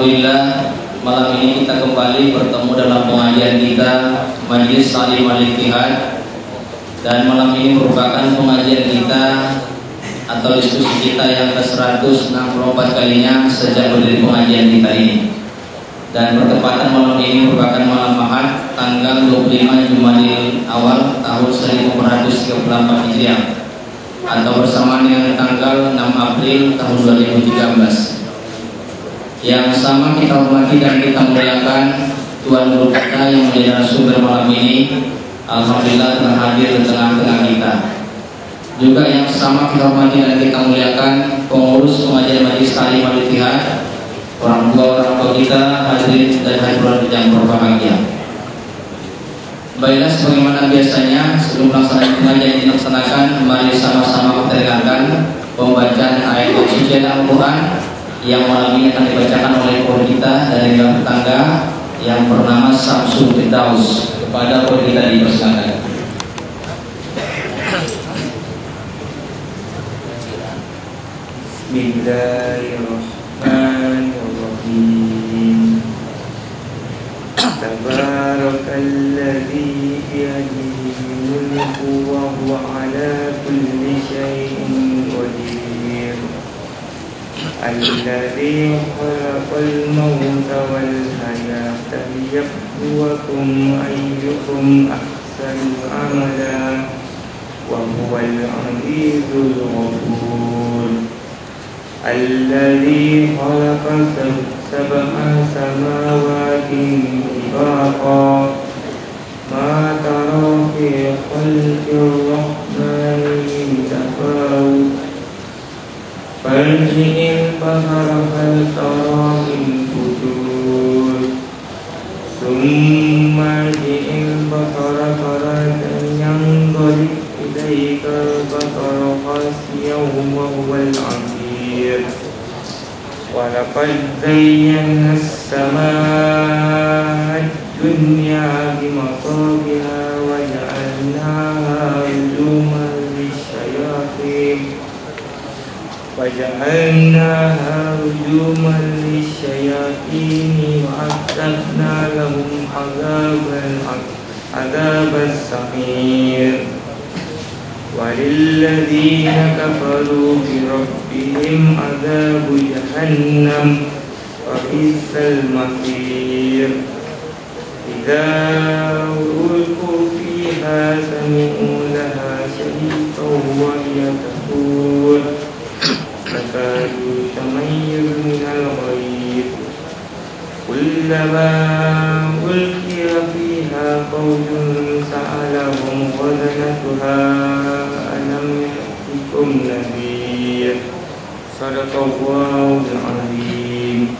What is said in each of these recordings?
Alhamdulillah, malam ini kita kembali bertemu dalam pengajian kita Majelis Ta'lim Al-Ittihad, dan malam ini merupakan pengajian kita atau diskusi kita yang ke-164 kalinya sejak berdiri pengajian kita ini. Dan bertepatan malam ini merupakan malam Ahad tanggal 25 Jumadil Awal tahun 1434 Hijriah atau bersamaan dengan tanggal 6 April tahun 2013. Yang sama kita hormati dan kita muliakan Tuan Guru kita yang menjadi narasumber malam ini, alhamdulillah telah hadir di tengah-tengah kita. Juga yang sama kita hormati dan kita muliakan pengurus pengajian Majelis Ta'lim Al-Ittihad, orang tua kita, hadirin dan hadirat yang berbahagia. Baiklah, sebagaimana biasanya sebelum pelaksanaan pengajian dilaksanakan, mari sama-sama kita dengarkan pembacaan ayat suci Al-Quran yang malam ini akan dibacakan oleh guru kita dari tetangga yang bernama Samsul Firdaus. Kepada guru kita dipersilakan. Bismillahirrahmanirrahim. Tabarakalladzi biyadihi mulku wa huwa ala kulli syai'in qadir. Alladzi khalaqal mauta wal hayata liyabluwakum ayyukum ahsanu amala wa huwal azizul ghafur. Alladzi khalaqa sab'a samawati tibaqa ma tara fi khalqir rahmani min tafawut farji'il basara hal tara min futur thumma ji'il basara karatan yanqalib ilaika basara khasiyan wa huwal azir. Walaqad zayyana as-samaa'a ad-dunya bimasabiha wa ja'alnaha rujuman lisyayatin wa a'tadna lahum azabas sa'ir. Walilladzina kafaru bi rabbihim adzabu jahannam wa bi'sal masir. Idza ulqu fiha sami'u laha shahiqan wa hiya tafur takadu tamayyazu minal ghayz. Kullama ulqiya fiha fawjun sa'alahum khazanatuha alam ya'tikum nadhir. Shadaqallahul azim.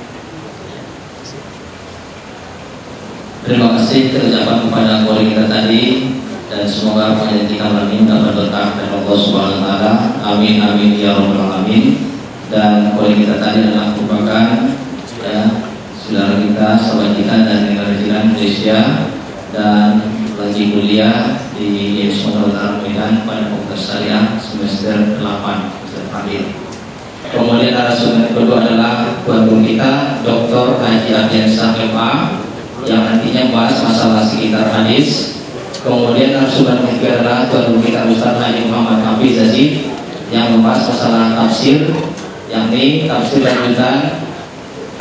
Terima kasih terucapkan kepada guru kita tadi, dan semoga pengajian kita malam ini dapat berkah dari Allah Subhanahu wa taala. Amin amin ya rabbal alamin. Dan guru kita tadi adalah merupakan saudara kita, sahabat kita dari negara jiran Malaysia, dan lagi kuliah di Sumatera Utara Medan pada Fakultas Syariah semester 8 semester akhir. Kemudian narasumber kedua adalah tuan guru kita Dr. Haji Ardiansyah MA yang nantinya membahas masalah sekitar hadis. Kemudian narasumber ketiga adalah tuan guru kita Ustaz Haji Muhammad Hafiz Aziz yang membahas masalah tafsir, yakni tafsir lanjutan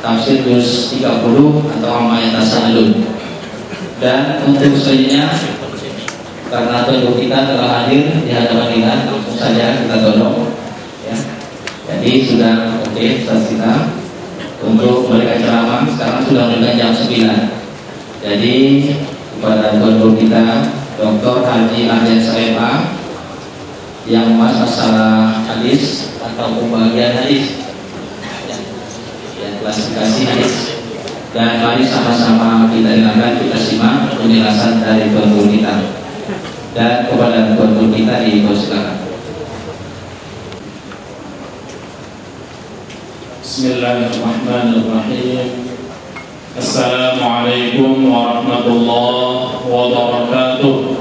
tafsir juz 30 atau Amma Yatasaalun. Dan untuk selanjutnya, karena tuan guru kita telah hadir di hadapan kita, langsung saja kita tolong ya. Jadi sudah oke Ustaz kita untuk memberikan ceramah. Sekarang sudah menunjukkan jam 9. Jadi kepada tuan guru kita Dr. Haji Ardiansyah MA yang membahas masalah hadis atau pembagian hadis, klasifikasi hadis. Dan mari sama-sama kita dengarkan, kita simak penjelasan dari tuan guru kita. Dan kepada tuan guru kita dipersilakan. Bismillahirrahmanirrahim. Assalamualaikum warahmatullahi wabarakatuh.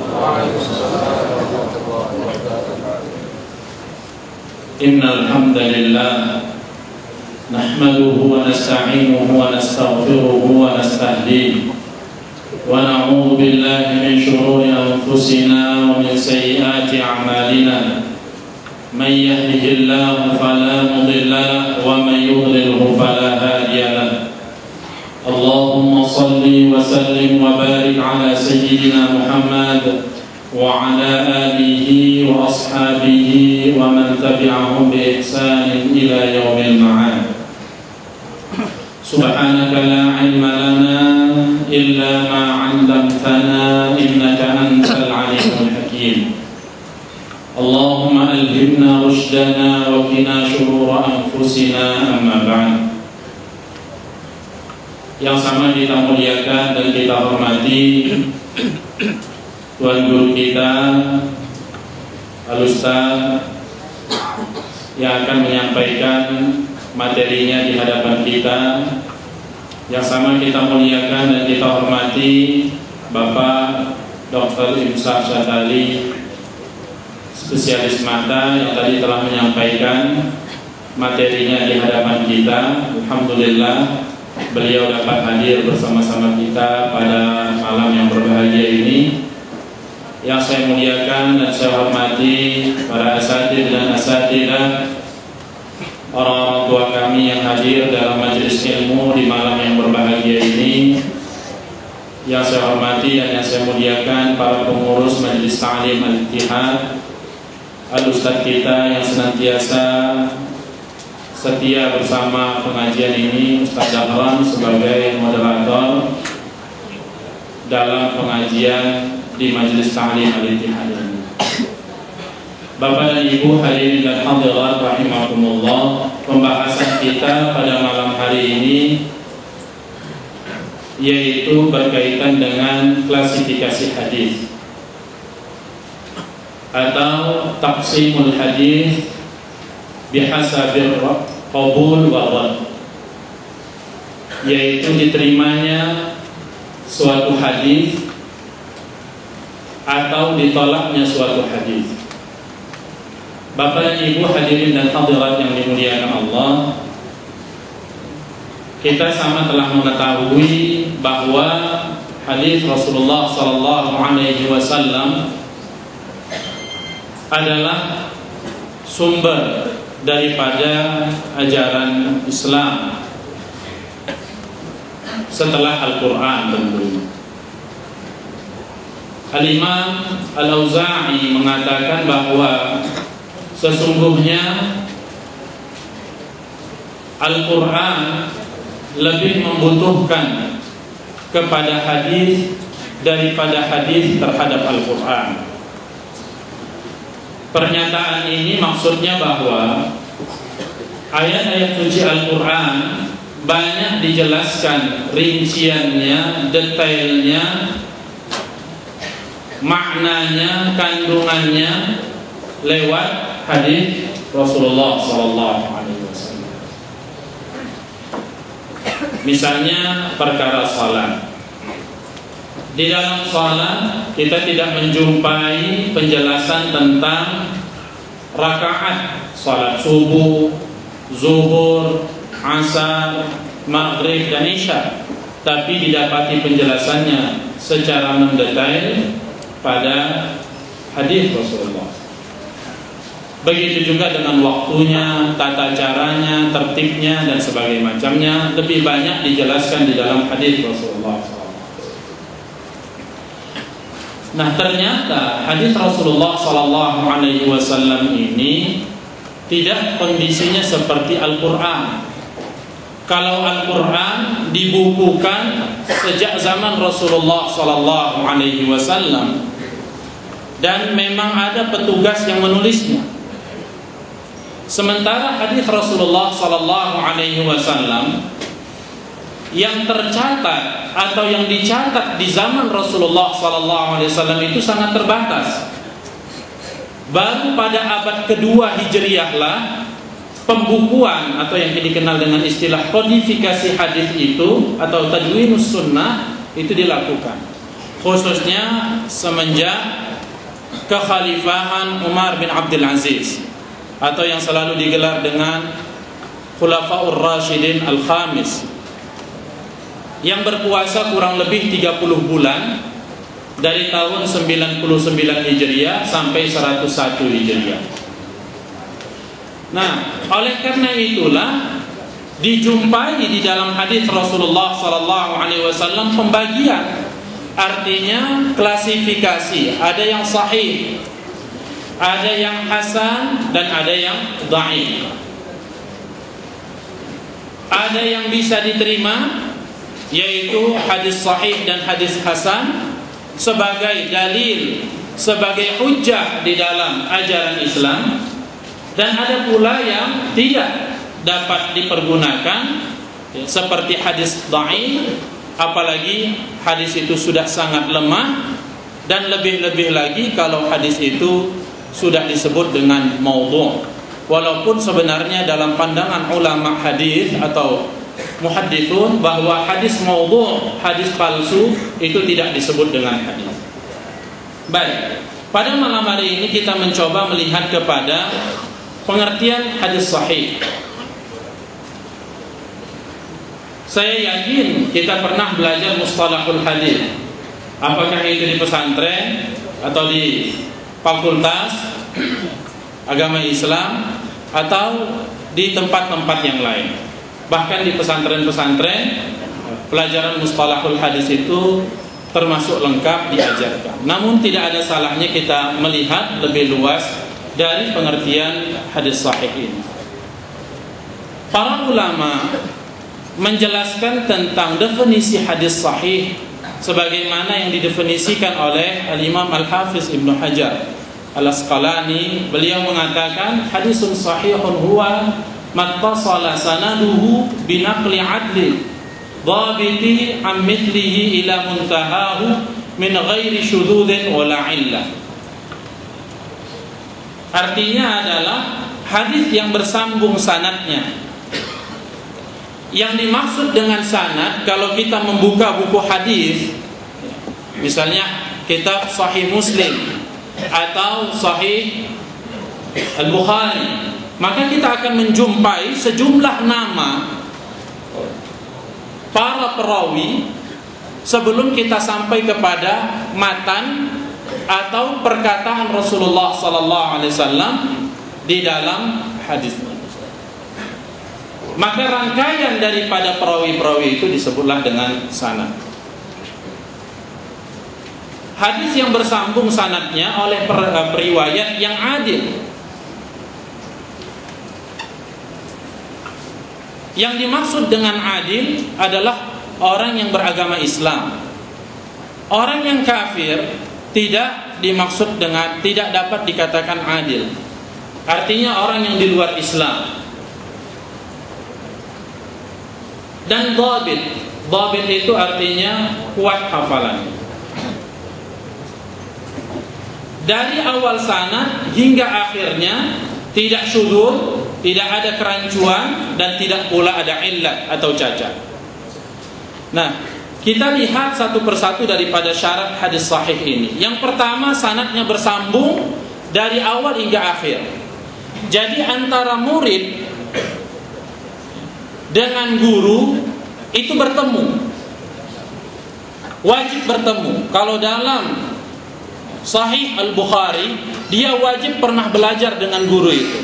Innal hamdalillah نحمده ونستعينه ونستغفره ونستهديه ونعوذ بالله من شرور أنفسنا ومن سيئات أعمالنا من يهده الله فلا مضل له ومن يضلله فلا هادي له اللهم صل وسلم وبارك على سيدنا محمد وعلى آله وأصحابه ومن تبعهم بإحسان إلى يوم المعاد سبحانك لا علم لنا إلا ما علمتنا إنك أنت العليم الحكيم اللهم ألهمنا رشدنا وقنا شرور أنفسنا أما بعد. Yang sama kita muliakan dan kita hormati Tuan Guru kita Al-Ustaz yang akan menyampaikan materinya di hadapan kita. Yang sama kita muliakan dan kita hormati Bapak Dr. Imsah Syatali, spesialis mata yang tadi telah menyampaikan materinya di hadapan kita. Alhamdulillah beliau dapat hadir bersama-sama kita pada malam yang berbahagia ini. Yang saya muliakan dan saya hormati para asatidz dan asatidzah, orang-orang tua kami yang hadir dalam majelis ilmu di malam yang berbahagia ini. Yang saya hormati dan yang saya muliakan para pengurus Majelis Ta'lim Al-Ittihad, Al-Ustaz kita yang senantiasa setia bersama pengajian ini, Ustaz Dahlan sebagai moderator dalam pengajian di Majelis Ta'lim Al-Ittihad ini. Bapak dan Ibu hadirin dan hadirat rahimakumullah, pembahasan kita pada malam hari ini yaitu berkaitan dengan klasifikasi hadis atau taqsimul hadis bihasabil qabul wa rad, yaitu diterimanya suatu hadis atau ditolaknya suatu hadis. Bapak dan Ibu hadirin dan hadirat yang dimuliakan Allah, kita sama telah mengetahui bahwa hadis Rasulullah SAW adalah sumber daripada ajaran Islam setelah Al-Quran tentunya. Al-Imam Al-Auza'i mengatakan bahwa sesungguhnya Al-Quran lebih membutuhkan kepada hadis daripada hadis terhadap Al-Quran. Pernyataan ini maksudnya bahwa ayat-ayat suci Al-Quran banyak dijelaskan rinciannya, detailnya, maknanya, kandungannya lewat hadis Rasulullah SAW. Misalnya perkara salat. Di dalam salat kita tidak menjumpai penjelasan tentang rakaat salat subuh, zuhur, asar, maghrib dan isya, tapi didapati penjelasannya secara mendetail pada hadis Rasulullah. Begitu juga dengan waktunya, tata caranya, tertibnya dan sebagainya macamnya lebih banyak dijelaskan di dalam hadis Rasulullah SAW. Nah, ternyata hadis Rasulullah SAW ini tidak kondisinya seperti Al-Quran. Kalau Al-Quran dibukukan sejak zaman Rasulullah SAW dan memang ada petugas yang menulisnya. Sementara hadis Rasulullah SAW yang tercatat atau yang dicatat di zaman Rasulullah SAW itu sangat terbatas. Baru pada abad kedua Hijriyah lah pembukuan atau yang dikenal dengan istilah kodifikasi hadis itu atau tadwinus sunnah itu dilakukan, khususnya semenjak kekhalifahan Umar bin Abdul Aziz atau yang selalu digelar dengan Khulafaur Rasyidin Al-Khamis yang berpuasa kurang lebih 30 bulan dari tahun 99 Hijriah sampai 101 Hijriah. Nah, oleh karena itulah dijumpai di dalam hadis Rasulullah SAW pembagian, artinya klasifikasi, ada yang sahih, ada yang hasan, dan ada yang dhaif. Ada yang bisa diterima, yaitu hadis sahih dan hadis hasan sebagai dalil, sebagai hujjah di dalam ajaran Islam. Dan ada pula yang tidak dapat dipergunakan, seperti hadis dhaif, apalagi hadis itu sudah sangat lemah, dan lebih-lebih lagi kalau hadis itu sudah disebut dengan maudhu'. Walaupun sebenarnya dalam pandangan ulama hadis atau muhaddithun bahwa hadis maudhu', hadis palsu itu tidak disebut dengan hadis. Baik, pada malam hari ini kita mencoba melihat kepada pengertian hadis sahih. Saya yakin kita pernah belajar mustalahul hadis, apakah itu di pesantren atau di fakultas agama Islam atau di tempat-tempat yang lain. Bahkan di pesantren-pesantren pelajaran mustalahul hadis itu termasuk lengkap diajarkan. Namun tidak ada salahnya kita melihat lebih luas dari pengertian hadis sahih ini. Para ulama menjelaskan tentang definisi hadis sahih sebagaimana yang didefinisikan oleh Al-Imam Al-Hafiz Ibnu Hajar Al-Asqalani. Beliau mengatakan hadisun sahihun huwa mattasala sanaduhu binaqli adli dhabiti am mithlihi ila muntahahu min ghairi syududin wala illah. Artinya adalah hadis yang bersambung sanadnya. Yang dimaksud dengan sanad, kalau kita membuka buku hadis, misalnya kitab Sahih Muslim atau Sahih Al-Bukhari, maka kita akan menjumpai sejumlah nama para perawi sebelum kita sampai kepada matan atau perkataan Rasulullah SAW di dalam hadis. Maka rangkaian daripada perawi-perawi itu disebutlah dengan sanad. Hadis yang bersambung sanadnya oleh periwayat yang adil. Yang dimaksud dengan adil adalah orang yang beragama Islam. Orang yang kafir tidak dimaksud dengan, tidak dapat dikatakan adil. Artinya orang yang di luar Islam. Dan dhabit itu artinya kuat hafalan. Dari awal sanad hingga akhirnya tidak syudzur, tidak ada kerancuan, dan tidak pula ada illat atau cacat. Nah, kita lihat satu persatu daripada syarat hadis sahih ini. Yang pertama, sanadnya bersambung dari awal hingga akhir. Jadi antara murid dengan guru itu bertemu, wajib bertemu. Kalau dalam Sahih Al-Bukhari, dia wajib pernah belajar dengan guru itu.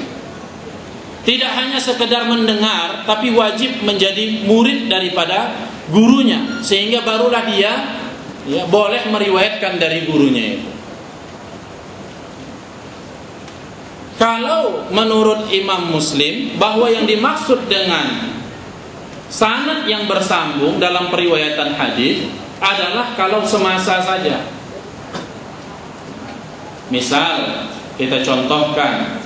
Tidak hanya sekedar mendengar, tapi wajib menjadi murid daripada gurunya, sehingga barulah dia boleh meriwayatkan dari gurunya itu. Kalau menurut Imam Muslim, bahwa yang dimaksud dengan sanad yang bersambung dalam periwayatan hadis adalah kalau semasa saja. Misal kita contohkan,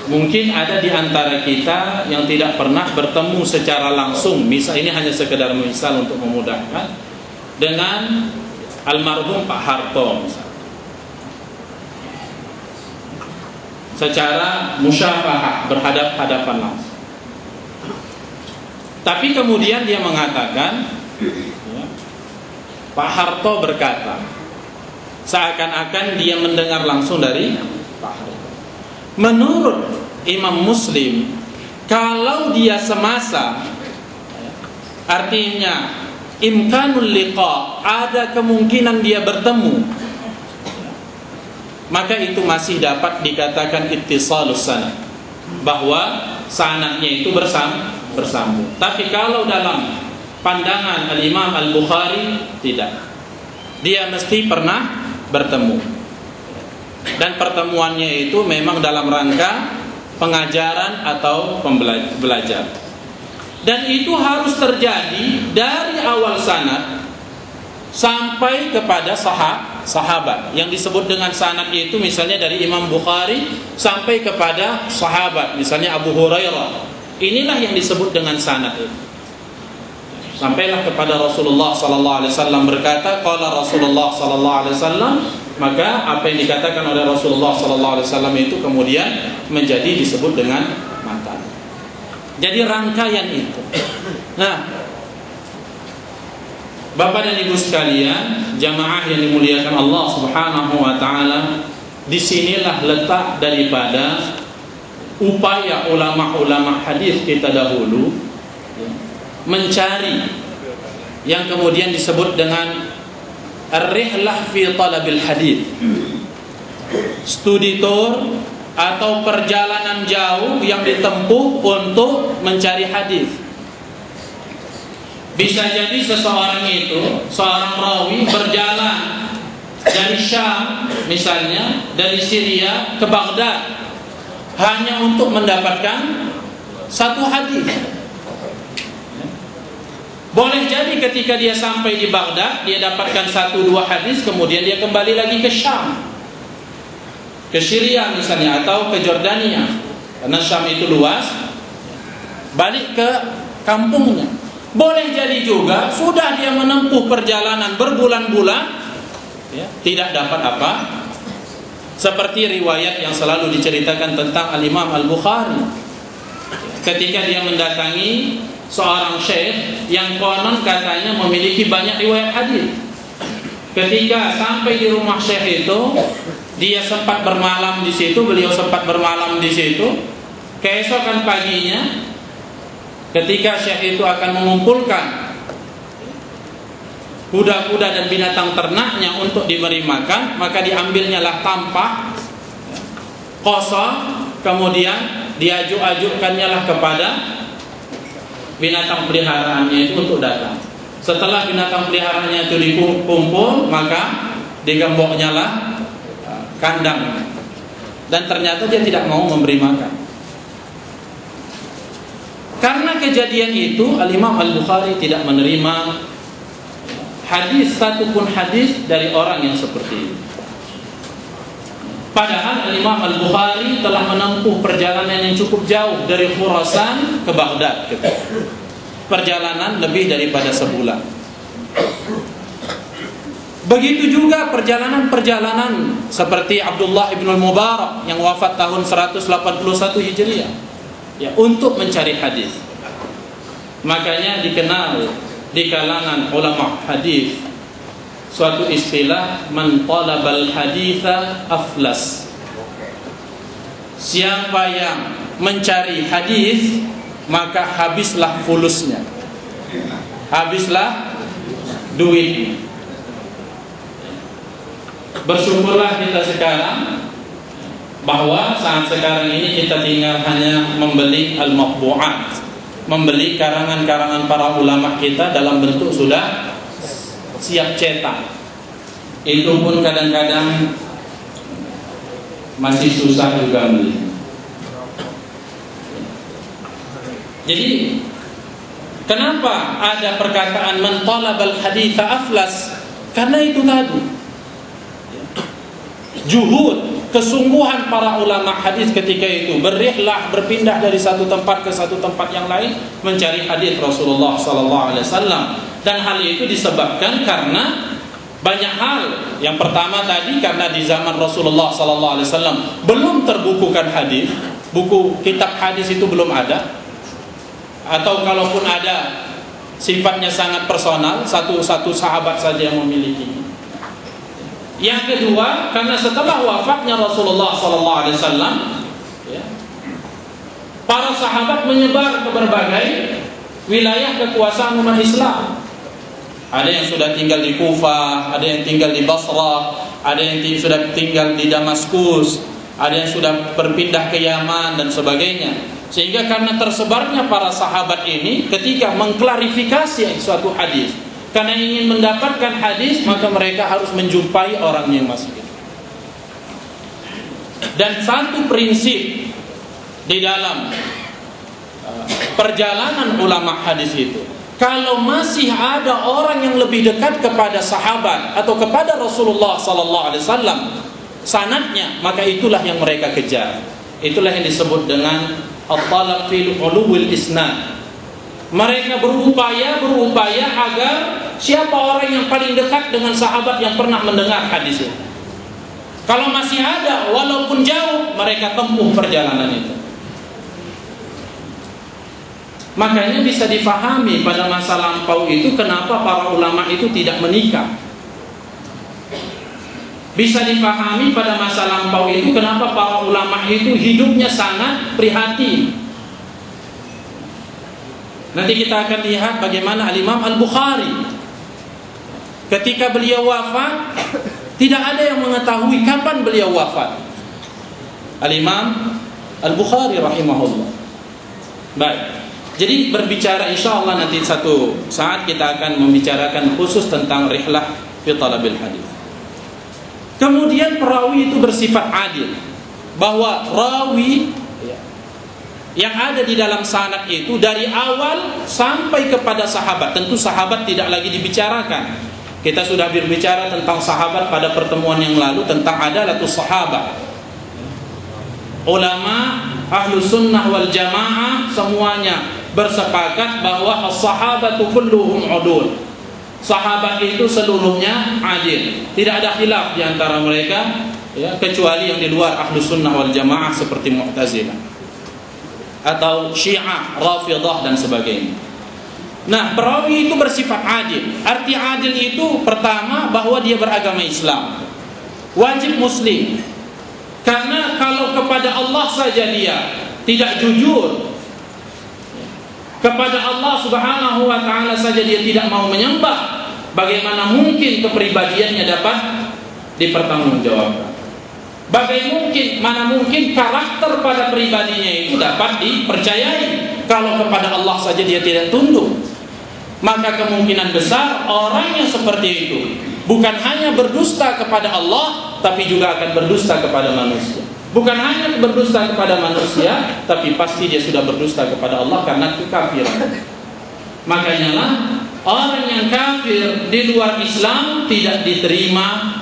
mungkin ada di antara kita yang tidak pernah bertemu secara langsung, misal ini hanya sekedar misal untuk memudahkan, dengan almarhum Pak Harto misal, secara musyafahah, berhadap-hadapan langsung. Tapi kemudian dia mengatakan, Pak Harto berkata, seakan-akan dia mendengar langsung dari Pak Harto. Menurut Imam Muslim, Kalau dia semasa, artinya imkanul liqa, ada kemungkinan dia bertemu, maka itu masih dapat dikatakan ittisalus sanad, bahwa sanadnya itu bersambung. Tapi kalau dalam pandangan Al-Imam Al-Bukhari tidak, dia mesti pernah bertemu, dan pertemuannya itu memang dalam rangka pengajaran atau belajar. Dan itu harus terjadi dari awal sanad sampai kepada sahabat. Yang disebut dengan sanad itu misalnya dari Imam Bukhari sampai kepada sahabat, misalnya Abu Hurairah. Inilah yang disebut dengan sanad itu. Sampailah kepada Rasulullah sallallahu alaihi wasallam berkata, qala Rasulullah sallallahu alaihi wasallam, maka apa yang dikatakan oleh Rasulullah sallallahu alaihi wasallam itu kemudian menjadi disebut dengan matan. Jadi rangkaian itu. Nah, Bapak dan Ibu sekalian, jamaah yang dimuliakan Allah Subhanahu wa taala, disinilah letak daripada upaya ulama-ulama hadis kita dahulu mencari yang kemudian disebut dengan ar-rihlah fi talabil hadis, studi tour atau perjalanan jauh yang ditempuh untuk mencari hadis. Bisa jadi seseorang itu, seorang rawi berjalan dari Syam misalnya, dari Syria ke Baghdad hanya untuk mendapatkan satu hadis. Boleh jadi ketika dia sampai di Baghdad, dia dapatkan 1-2 hadis, kemudian dia kembali lagi ke Syam, ke Syria misalnya, atau ke Jordania, karena Syam itu luas, balik ke kampungnya. Boleh jadi juga sudah dia menempuh perjalanan berbulan-bulan, ya, tidak dapat apa, seperti riwayat yang selalu diceritakan tentang Al-Imam Al-Bukhari, ketika dia mendatangi seorang syekh yang konon katanya memiliki banyak riwayat hadis. Ketika sampai di rumah syekh itu, dia sempat bermalam di situ, beliau sempat bermalam di situ. Keesokan paginya, ketika syekh itu akan mengumpulkan kuda-kuda dan binatang ternaknya untuk diberi makan, maka diambilnya lah tampah kosong, kemudian diajuk-ajukkannya lah kepada binatang peliharaannya itu untuk datang. Setelah binatang peliharaannya itu dikumpul, maka digemboknya lah kandang, dan ternyata dia tidak mau memberi makan. Karena kejadian itu, Al-Imam Al-Bukhari tidak menerima hadis, satupun hadis dari orang yang seperti ini. Padahal Al-Imam Al-Bukhari telah menempuh perjalanan yang cukup jauh dari Khurasan ke Baghdad. Perjalanan lebih daripada sebulan. Begitu juga perjalanan-perjalanan seperti Abdullah ibn al-Mubarak yang wafat tahun 181 Hijriah, ya, untuk mencari hadis. Makanya dikenal di kalangan ulama hadis suatu istilah, man talabal haditha aflas. Siapa yang mencari hadis, maka habislah fulusnya, habislah duit. Bersyukurlah kita sekarang bahwa saat sekarang ini kita tinggal hanya membeli al-maqbu'at, membeli karangan-karangan para ulama kita dalam bentuk sudah siap cetak. Itu pun kadang-kadang masih susah juga beli. Jadi kenapa ada perkataan man talabal haditha aflas? Karena itu tadi, juhud, kesungguhan para ulama hadis ketika itu berrihlah, berpindah dari satu tempat ke satu tempat yang lain mencari hadis Rasulullah sallallahu alaihi wasallam. Dan hal itu disebabkan karena banyak hal. Yang pertama tadi, karena di zaman Rasulullah sallallahu alaihi wasallam belum terbukukan hadis, buku kitab hadis itu belum ada, atau kalaupun ada sifatnya sangat personal, satu sahabat saja yang memilikinya. Yang kedua, karena setelah wafatnya Rasulullah sallallahu alaihi wasallam, ya, Para sahabat menyebar ke berbagai wilayah kekuasaan umat Islam. Ada yang sudah tinggal di Kufah, ada yang tinggal di Basrah, ada yang sudah tinggal di Damaskus, ada yang sudah berpindah ke Yaman dan sebagainya. Sehingga karena tersebarnya para sahabat ini, ketika mengklarifikasi suatu hadis, karena ingin mendapatkan hadis, maka mereka harus menjumpai orangnya masih itu. Dan satu prinsip di dalam perjalanan ulama hadis itu, kalau masih ada orang yang lebih dekat kepada sahabat atau kepada Rasulullah sallallahu alaihi wasallam sanadnya, maka itulah yang mereka kejar. Itulah yang disebut dengan at-talab fil uluwil isnad. Mereka berupaya agar siapa orang yang paling dekat dengan sahabat yang pernah mendengar hadis itu. Kalau masih ada, walaupun jauh, mereka tempuh perjalanan itu. Makanya bisa difahami pada masa lampau itu kenapa para ulama itu tidak menikah. Bisa difahami pada masa lampau itu kenapa para ulama itu hidupnya sangat prihatin. Nanti kita akan lihat bagaimana Al-Imam Al-Bukhari ketika beliau wafat, tidak ada yang mengetahui kapan beliau wafat. Al-Imam Al-Bukhari rahimahullah. Baik. Jadi berbicara, insya Allah nanti satu saat kita akan membicarakan khusus tentang rihlah fi talabil hadis. Kemudian perawi itu bersifat adil, bahwa rawi yang ada di dalam sanad itu dari awal sampai kepada sahabat. Tentu sahabat tidak lagi dibicarakan. Kita sudah berbicara tentang sahabat pada pertemuan yang lalu, tentang adalatus sahabat. Ulama Ahlus Sunnah wal Jamaah semuanya bersepakat bahwa as-sahabatu kulluhum udul. Sahabat itu seluruhnya adil. Tidak ada khilaf di antara mereka, ya, kecuali yang di luar Ahlus Sunnah wal Jamaah seperti Mu'tazilah atau Syiah, Rafidhah dan sebagainya. Nah, perawi itu bersifat adil. Arti adil itu pertama bahwa dia beragama Islam, wajib muslim. Karena kalau kepada Allah saja dia tidak jujur, kepada Allah Subhanahu wa taala saja dia tidak mau menyembah, bagaimana mungkin kepribadiannya dapat dipertanggungjawabkan? Bagaimana mungkin karakter pada pribadinya itu dapat dipercayai kalau kepada Allah saja dia tidak tunduk? Maka kemungkinan besar orang yang seperti itu bukan hanya berdusta kepada Allah, tapi juga akan berdusta kepada manusia. Bukan hanya berdusta kepada manusia, tapi pasti dia sudah berdusta kepada Allah karena kekafiran. Makanya lah orang yang kafir di luar Islam tidak diterima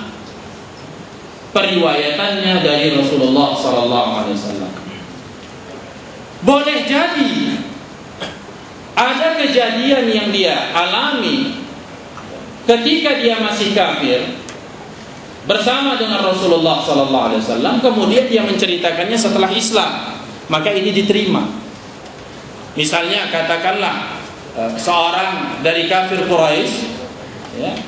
periwayatannya dari Rasulullah SAW. Boleh jadi ada kejadian yang dia alami ketika dia masih kafir bersama dengan Rasulullah SAW, kemudian dia menceritakannya setelah Islam, maka ini diterima. Misalnya katakanlah seorang dari kafir Quraisy, ya,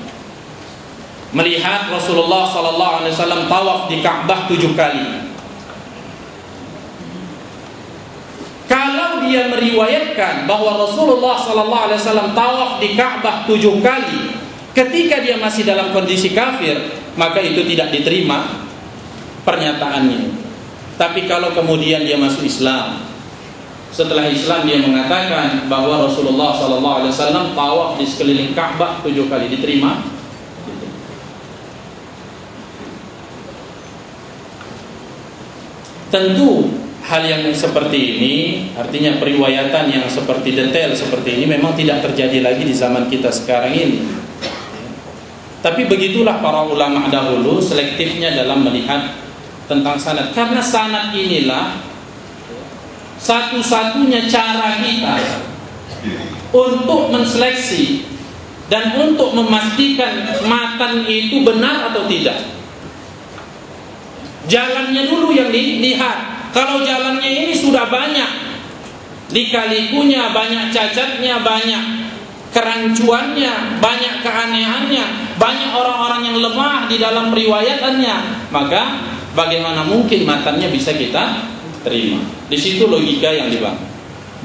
melihat Rasulullah SAW tawaf di Ka'bah 7 kali. Kalau dia meriwayatkan bahwa Rasulullah SAW tawaf di Ka'bah 7 kali ketika dia masih dalam kondisi kafir, maka itu tidak diterima pernyataannya. Tapi kalau kemudian dia masuk Islam, setelah Islam dia mengatakan bahwa Rasulullah SAW tawaf di sekeliling Ka'bah 7 kali, diterima. Tentu hal yang seperti ini, artinya periwayatan yang seperti detail seperti ini memang tidak terjadi lagi di zaman kita sekarang ini. Tapi begitulah para ulama dahulu selektifnya dalam melihat tentang sanad. Karena sanad inilah satu-satunya cara kita untuk menseleksi dan untuk memastikan matan itu benar atau tidak. Jalannya dulu yang dilihat. Kalau jalannya ini sudah banyak lika-likunya, banyak cacatnya, banyak kerancuannya, banyak keanehannya, banyak orang-orang yang lemah di dalam riwayatannya, maka bagaimana mungkin matannya bisa kita terima. Di situ logika yang dibangun.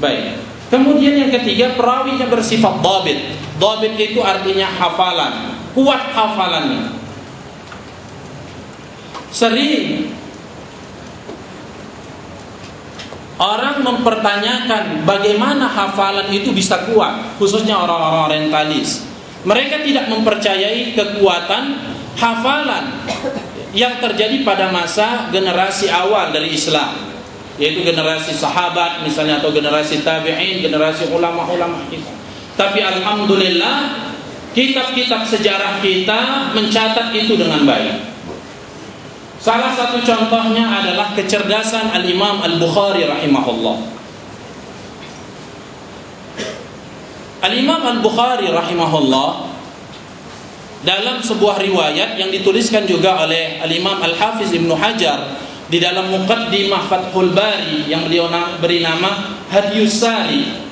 Baik. Kemudian yang ketiga, perawinya bersifat dhabit. Dhabit itu artinya hafalan, kuat hafalannya. Sering orang mempertanyakan bagaimana hafalan itu bisa kuat, khususnya orang-orang orientalis. Mereka tidak mempercayai kekuatan hafalan yang terjadi pada masa generasi awal dari Islam, yaitu generasi sahabat misalnya, atau generasi tabi'in, generasi ulama-ulama kita. Tapi alhamdulillah kitab-kitab sejarah kita mencatat itu dengan baik. Salah satu contohnya adalah kecerdasan Al-Imam Al-Bukhari rahimahullah. Al-Imam Al-Bukhari rahimahullah dalam sebuah riwayat yang dituliskan juga oleh Al-Imam Al-Hafiz Ibnu Hajar di dalam Muqaddimah Fathul Bari yang beliau beri nama Hadyus Sari.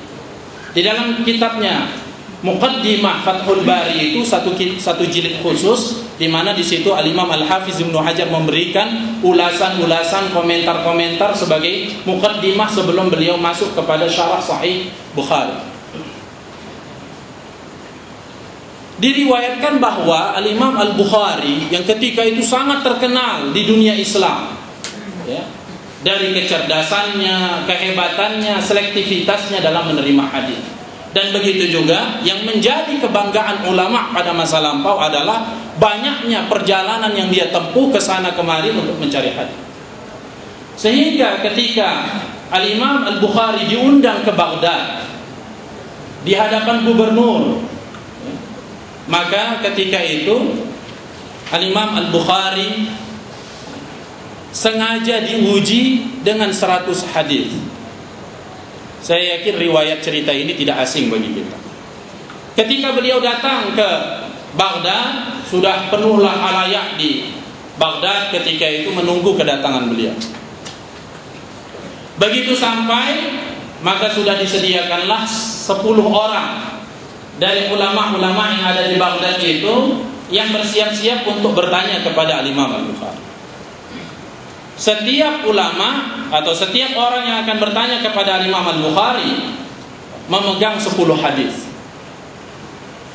Di dalam kitabnya Muqaddimah Fathul Bari itu satu jilid khusus, di mana di situ Al-Imam Al-Hafiz Ibnu Hajar memberikan ulasan-ulasan, komentar-komentar sebagai muqaddimah sebelum beliau masuk kepada syarah Sahih Bukhari. Diriwayatkan bahwa Al-Imam Al-Bukhari yang ketika itu sangat terkenal di dunia Islam, ya, dari kecerdasannya, kehebatannya, selektivitasnya dalam menerima hadis. Dan begitu juga yang menjadi kebanggaan ulama pada masa lampau adalah banyaknya perjalanan yang dia tempuh ke sana kemari untuk mencari hadis. Sehingga ketika Al-Imam Al-Bukhari diundang ke Baghdad di hadapan gubernur, maka ketika itu Al-Imam Al-Bukhari sengaja diuji dengan 100 hadis. Saya yakin riwayat cerita ini tidak asing bagi kita. Ketika beliau datang ke Baghdad, sudah penuhlah halayak di Baghdad ketika itu menunggu kedatangan beliau. Begitu sampai, maka sudah disediakanlah 10 orang dari ulama-ulama yang ada di Baghdad itu yang bersiap-siap untuk bertanya kepada Al-Imam Al-Bukhari. Setiap ulama atau setiap orang yang akan bertanya kepada Al-Imam Al-Bukhari memegang 10 hadis.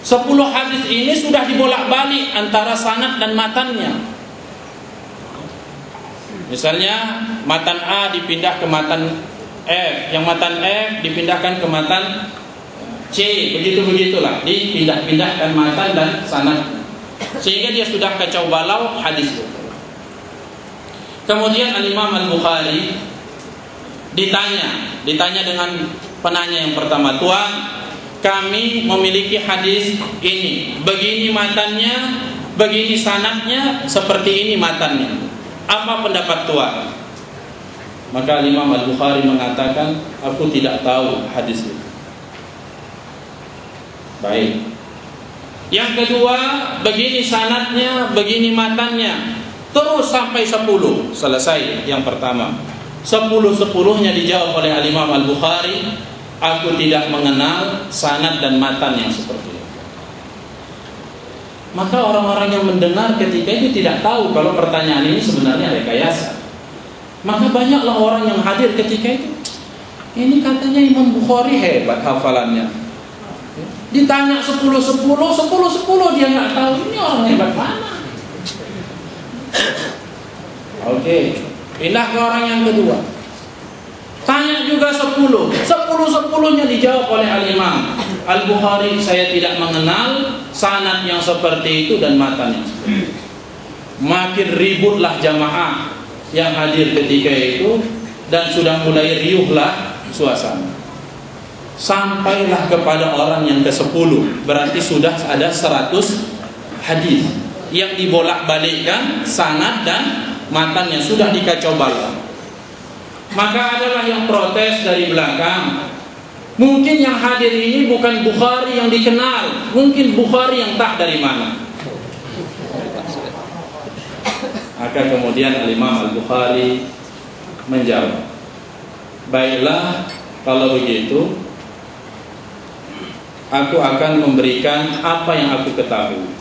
10 hadis ini sudah dibolak-balik antara sanad dan matannya. Misalnya matan A dipindah ke matan F, yang matan F dipindahkan ke matan C, begitulah, dipindah-pindahkan matan dan sanad, sehingga dia sudah kacau balau hadis itu. Kemudian Al-Imam Al-Bukhari ditanya dengan penanya yang pertama, "Tuan, kami memiliki hadis ini, begini matannya, begini sanadnya, seperti ini matannya. Apa pendapat Tuan?" Maka Al-Imam Al-Bukhari mengatakan, "Aku tidak tahu hadis itu." Baik. Yang kedua, begini sanadnya, begini matannya, terus sampai 10. Selesai yang pertama. 10-10-nya dijawab oleh Al-Imam Al-Bukhari, "Aku tidak mengenal sanad dan matan yang seperti itu." Maka orang-orang yang mendengar ketika itu tidak tahu kalau pertanyaan ini sebenarnya rekayasa. Maka banyaklah orang yang hadir ketika itu. Ini katanya Imam Bukhari hebat hafalannya. Ditanya 10 dia nggak tahu, ini orang hebat mana? Oke, pindah ke orang yang kedua. Tanya juga 10-10-nya dijawab oleh Al-Imam Al-Bukhari, "Saya tidak mengenal sanad yang seperti itu dan matan yang seperti itu." Makin ributlah jamaah yang hadir ketika itu dan sudah mulai riuhlah suasana. Sampailah kepada orang yang ke-10, berarti sudah ada 100 hadis yang dibolak-balikkan sanad dan matannya, sudah dikacau balau. Maka adalah yang protes dari belakang, mungkin yang hadir ini bukan Bukhari yang dikenal, mungkin Bukhari yang tak dari mana. Maka kemudian Al-Imam Al-Bukhari menjawab, "Baiklah, kalau begitu aku akan memberikan apa yang aku ketahui.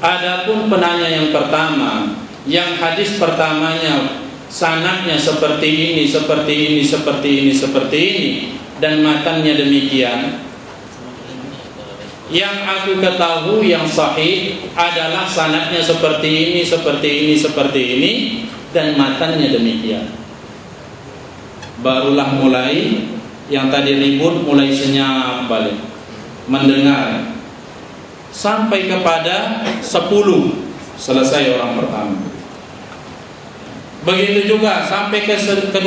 Adapun penanya yang pertama, yang hadis pertamanya sanadnya seperti ini, seperti ini, seperti ini, seperti ini, dan matannya demikian. Yang aku ketahui yang sahih adalah sanadnya seperti ini, seperti ini, seperti ini, dan matannya demikian. Barulah mulai yang tadi ribut mulai senyap balik, mendengar sampai kepada 10 selesai orang pertama. Begitu juga sampai ke 20,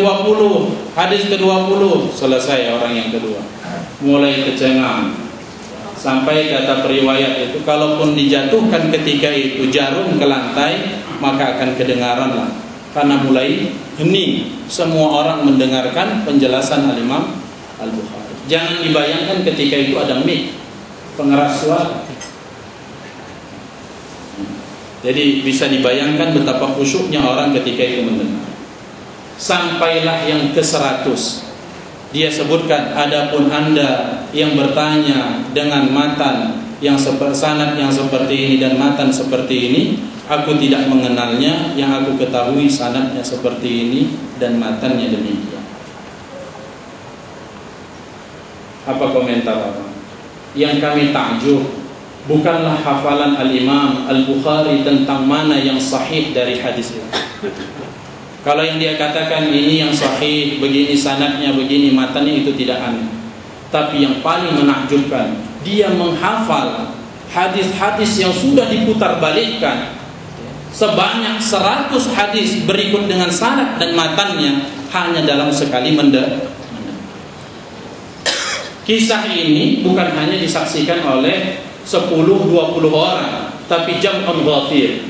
hadis ke-20 selesai orang yang kedua. Mulai kecengang. Sampai kata periwayat itu, kalaupun dijatuhkan ketika itu jarum ke lantai, maka akan kedengaran lah. Karena mulai hening, semua orang mendengarkan penjelasan Al-Imam Al-Bukhari. Jangan dibayangkan ketika itu ada mic, pengeras suara. Jadi bisa dibayangkan betapa khusyuknya orang ketika itu mendengar. Sampailah yang ke-100. Dia sebutkan, adapun Anda yang bertanya dengan matan yang sanad yang seperti ini dan matan seperti ini, aku tidak mengenalnya. Yang aku ketahui sanadnya seperti ini dan matannya demikian. Apa komentar Bapak? Yang kami takjub bukanlah hafalan Al-Imam Al-Bukhari tentang mana yang sahih dari hadis itu. Kalau yang dia katakan ini yang sahih, begini sanadnya, begini matanya, itu tidak aneh. Tapi yang paling menakjubkan, dia menghafal hadis-hadis yang sudah diputar balikkan sebanyak 100 hadis berikut dengan sanad dan matannya hanya dalam sekali mendengar. Kisah ini bukan hanya disaksikan oleh 10-20 orang, tapi jam'un ghafir,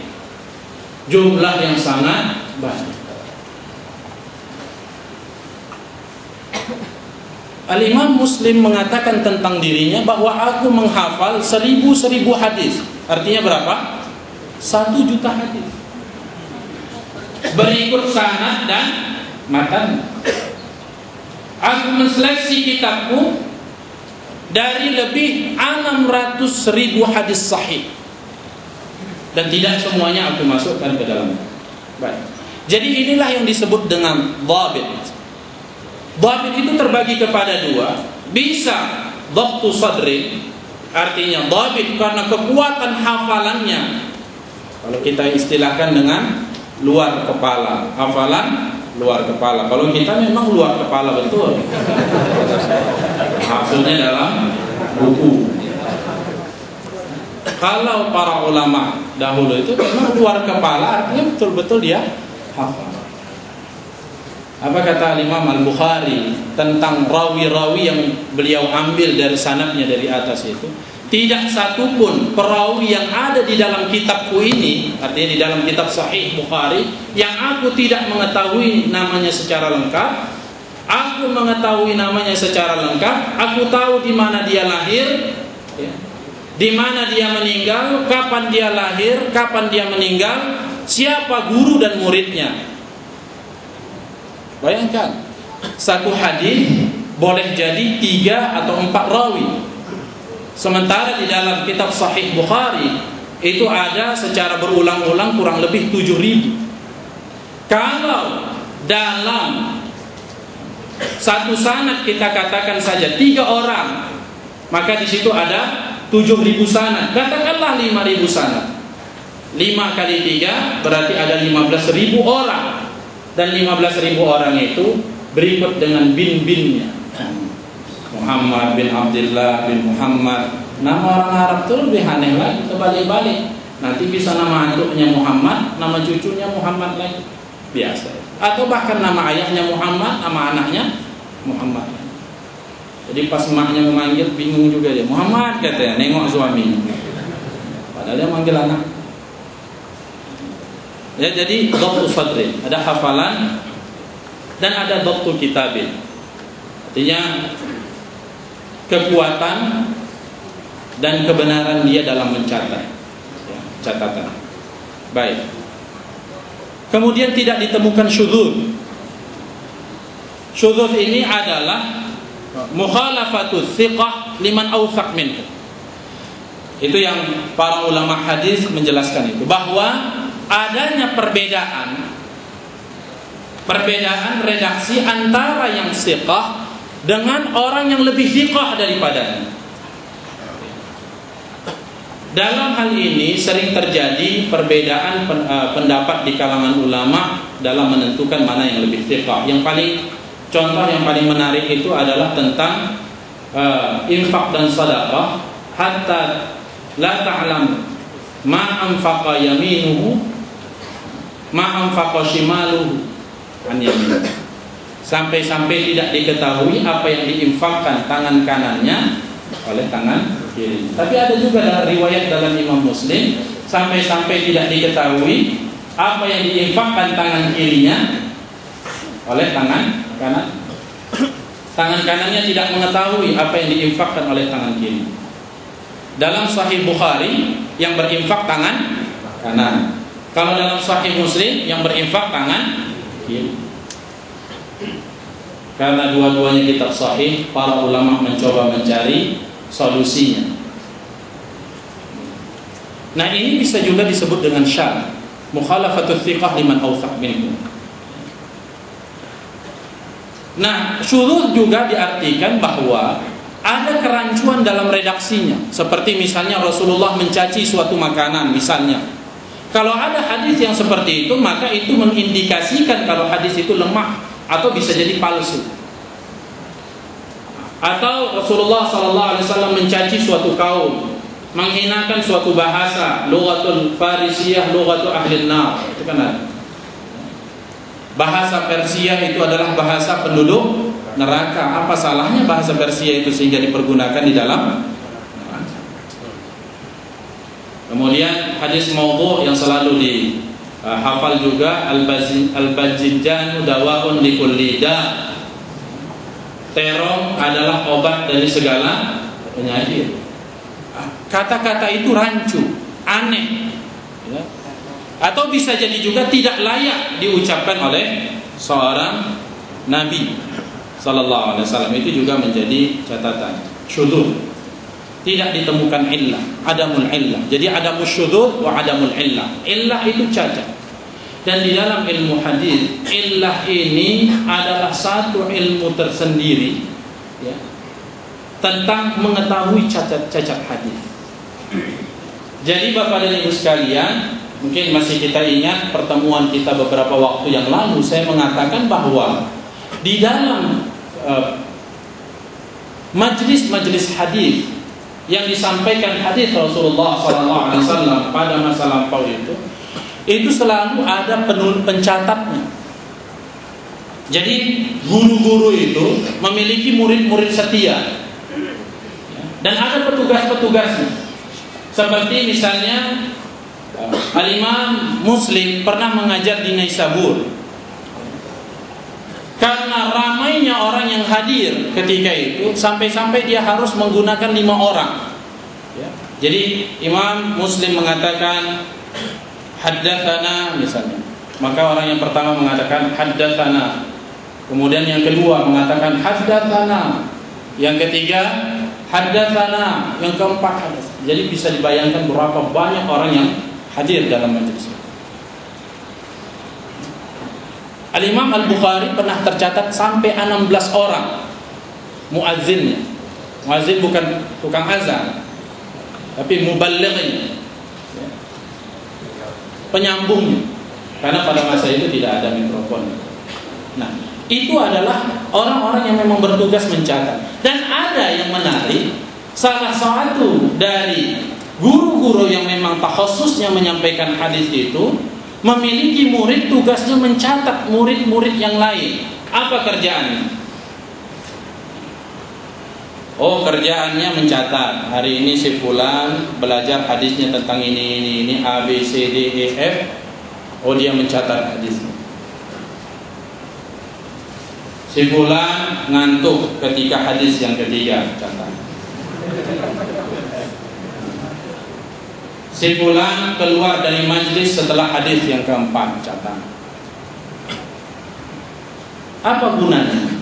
jumlah yang sangat banyak. Al-Imam Muslim mengatakan tentang dirinya bahwa aku menghafal 1000 hadis. Artinya berapa? 1 juta hadis. Berikut sanad dan matan. Aku menseleksi kitabku dari lebih 600.000 hadis sahih. Dan tidak semuanya aku masukkan ke dalam. Baik. Jadi inilah yang disebut dengan dhabit. Dhabit itu terbagi kepada 2. Bisa dhabtu sadri, artinya dhabit karena kekuatan hafalannya. Kalau kita istilahkan dengan luar kepala, hafalan luar kepala. Kalau kita memang luar kepala betul. Maksudnya dalam buku. Kalau para ulama dahulu itu memang luar kepala, artinya betul-betul dia hafal. Apa kata Imam Al-Bukhari tentang rawi-rawi yang beliau ambil dari sanadnya dari atas itu? Tidak satupun perawi yang ada di dalam kitabku ini, artinya di dalam kitab Sahih Bukhari, yang aku tidak mengetahui namanya secara lengkap. Aku mengetahui namanya secara lengkap. Aku tahu di mana dia lahir, di mana dia meninggal, kapan dia lahir, kapan dia meninggal, siapa guru dan muridnya. Bayangkan, satu hadis boleh jadi 3 atau 4 rawi. Sementara di dalam kitab Sahih Bukhari itu ada secara berulang-ulang kurang lebih 7.000. Kalau dalam satu sanad kita katakan saja 3 orang, maka di situ ada 7.000 sanad. Katakanlah 5.000 sanad. 5 kali 3 berarti ada 15.000 orang. Dan 15.000 orang itu berikut dengan bin-binnya. Muhammad bin Abdullah bin Muhammad. Nama orang Arab itu lebih aneh lagi, terbalik-balik. Nanti bisa nama anaknya Muhammad, nama cucunya Muhammad lagi. Biasa. Atau bahkan nama ayahnya Muhammad, nama anaknya Muhammad. Jadi pas emaknya memanggil bingung juga dia. Muhammad katanya, nengok suaminya. Padahal dia manggil anak. Ya, jadi dhabtu sadrin, ada hafalan dan ada dhabtu kitabin. Artinya kekuatan dan kebenaran dia dalam mencatat, ya, catatan. Baik. Kemudian tidak ditemukan syudzuz. Syudzuz ini adalah mukhalafatul thiqah liman awthaq minhu. Itu yang para ulama hadis menjelaskan itu, bahwa adanya perbedaan perbedaan redaksi antara yang thiqah dengan orang yang lebih thiqah daripadanya. Dalam hal ini sering terjadi perbedaan pendapat di kalangan ulama dalam menentukan mana yang lebih thiqah. Contoh yang paling menarik itu adalah tentang infak dan sedekah. Hatta la ta'lam ma anfaqa yaminuhu ma anfaqa shimaluhu an yamin. Sampai-sampai tidak diketahui apa yang diinfakkan tangan kanannya oleh tangan kiri. Tapi ada juga riwayat dalam Imam Muslim, sampai-sampai tidak diketahui apa yang diinfakkan tangan kirinya oleh tangan kanan. Tangan kanannya tidak mengetahui apa yang diinfakkan oleh tangan kiri. Dalam Sahih Bukhari yang berinfak tangan kanan. Kalau dalam Sahih Muslim yang berinfak tangan kiri. Karena dua-duanya kitab sahih, para ulama mencoba mencari solusinya. Nah, ini bisa juga disebut dengan syadz, mukhalafatul thiqah liman awthaq minhu. Nah, syudzuz juga diartikan bahwa ada kerancuan dalam redaksinya, seperti misalnya Rasulullah mencaci suatu makanan misalnya. Kalau ada hadis yang seperti itu, maka itu mengindikasikan kalau hadis itu lemah atau bisa jadi palsu. Atau Rasulullah SAW mencaci suatu kaum, menghinakan suatu bahasa, lughatul Farisiyah, lughatul ahli nar. Itu kan ada. Bahasa Persia itu adalah bahasa penduduk neraka. Apa salahnya bahasa Persia itu sehingga dipergunakan di dalam neraka? Kemudian hadis maudhu' yang selalu dihafal juga, al-bajinjanu dawaun likulli da'. Terong adalah obat dari segala penyakit. Kata-kata itu rancu, aneh, ya. Atau bisa jadi juga tidak layak diucapkan oleh seorang Nabi Sallallahu Alaihi Wasallam. Itu juga menjadi catatan. Syudzuz, tidak ditemukan illah, adamul illah. Jadi adamus syudzuz wa adamul illah. Illah itu cacat. Dan di dalam ilmu hadis, illah ini adalah satu ilmu tersendiri, ya, tentang mengetahui cacat hadis. Jadi Bapak dan Ibu sekalian, mungkin masih kita ingat pertemuan kita beberapa waktu yang lalu, saya mengatakan bahwa di dalam majlis-majlis hadis yang disampaikan hadis Rasulullah SAW pada masa lampau itu selalu ada pencatatnya. Jadi guru-guru itu memiliki murid-murid setia dan ada petugas-petugasnya. Seperti misalnya Al-Imam Muslim pernah mengajar di Naisabur. Karena ramainya orang yang hadir ketika itu, sampai-sampai dia harus menggunakan 5 orang. Jadi Imam Muslim mengatakan haddatsana misalnya, maka orang yang pertama mengatakan haddatsana, kemudian yang kedua mengatakan haddatsana, yang ketiga haddatsana, yang keempat haddatsana. Jadi bisa dibayangkan berapa banyak orang yang hadir dalam majelis. Al-Imam Al-Bukhari pernah tercatat sampai 16 orang muazzinnya. Muazzin bukan tukang azan, tapi muballighnya, penyambungnya, karena pada masa itu tidak ada mikrofon. Nah, itu adalah orang-orang yang memang bertugas mencatat. Dan ada yang menarik, salah satu dari guru-guru yang memang takhasusnya menyampaikan hadis itu memiliki murid, tugasnya mencatat murid-murid yang lain. Apa kerjaannya? Oh, kerjaannya mencatat. Hari ini si fulan belajar hadisnya tentang ini A B C D E F. Oh, dia mencatat hadisnya. Si fulan ngantuk ketika hadis yang ketiga, catat. Si fulan keluar dari majlis setelah hadis yang keempat, catat. Apa gunanya?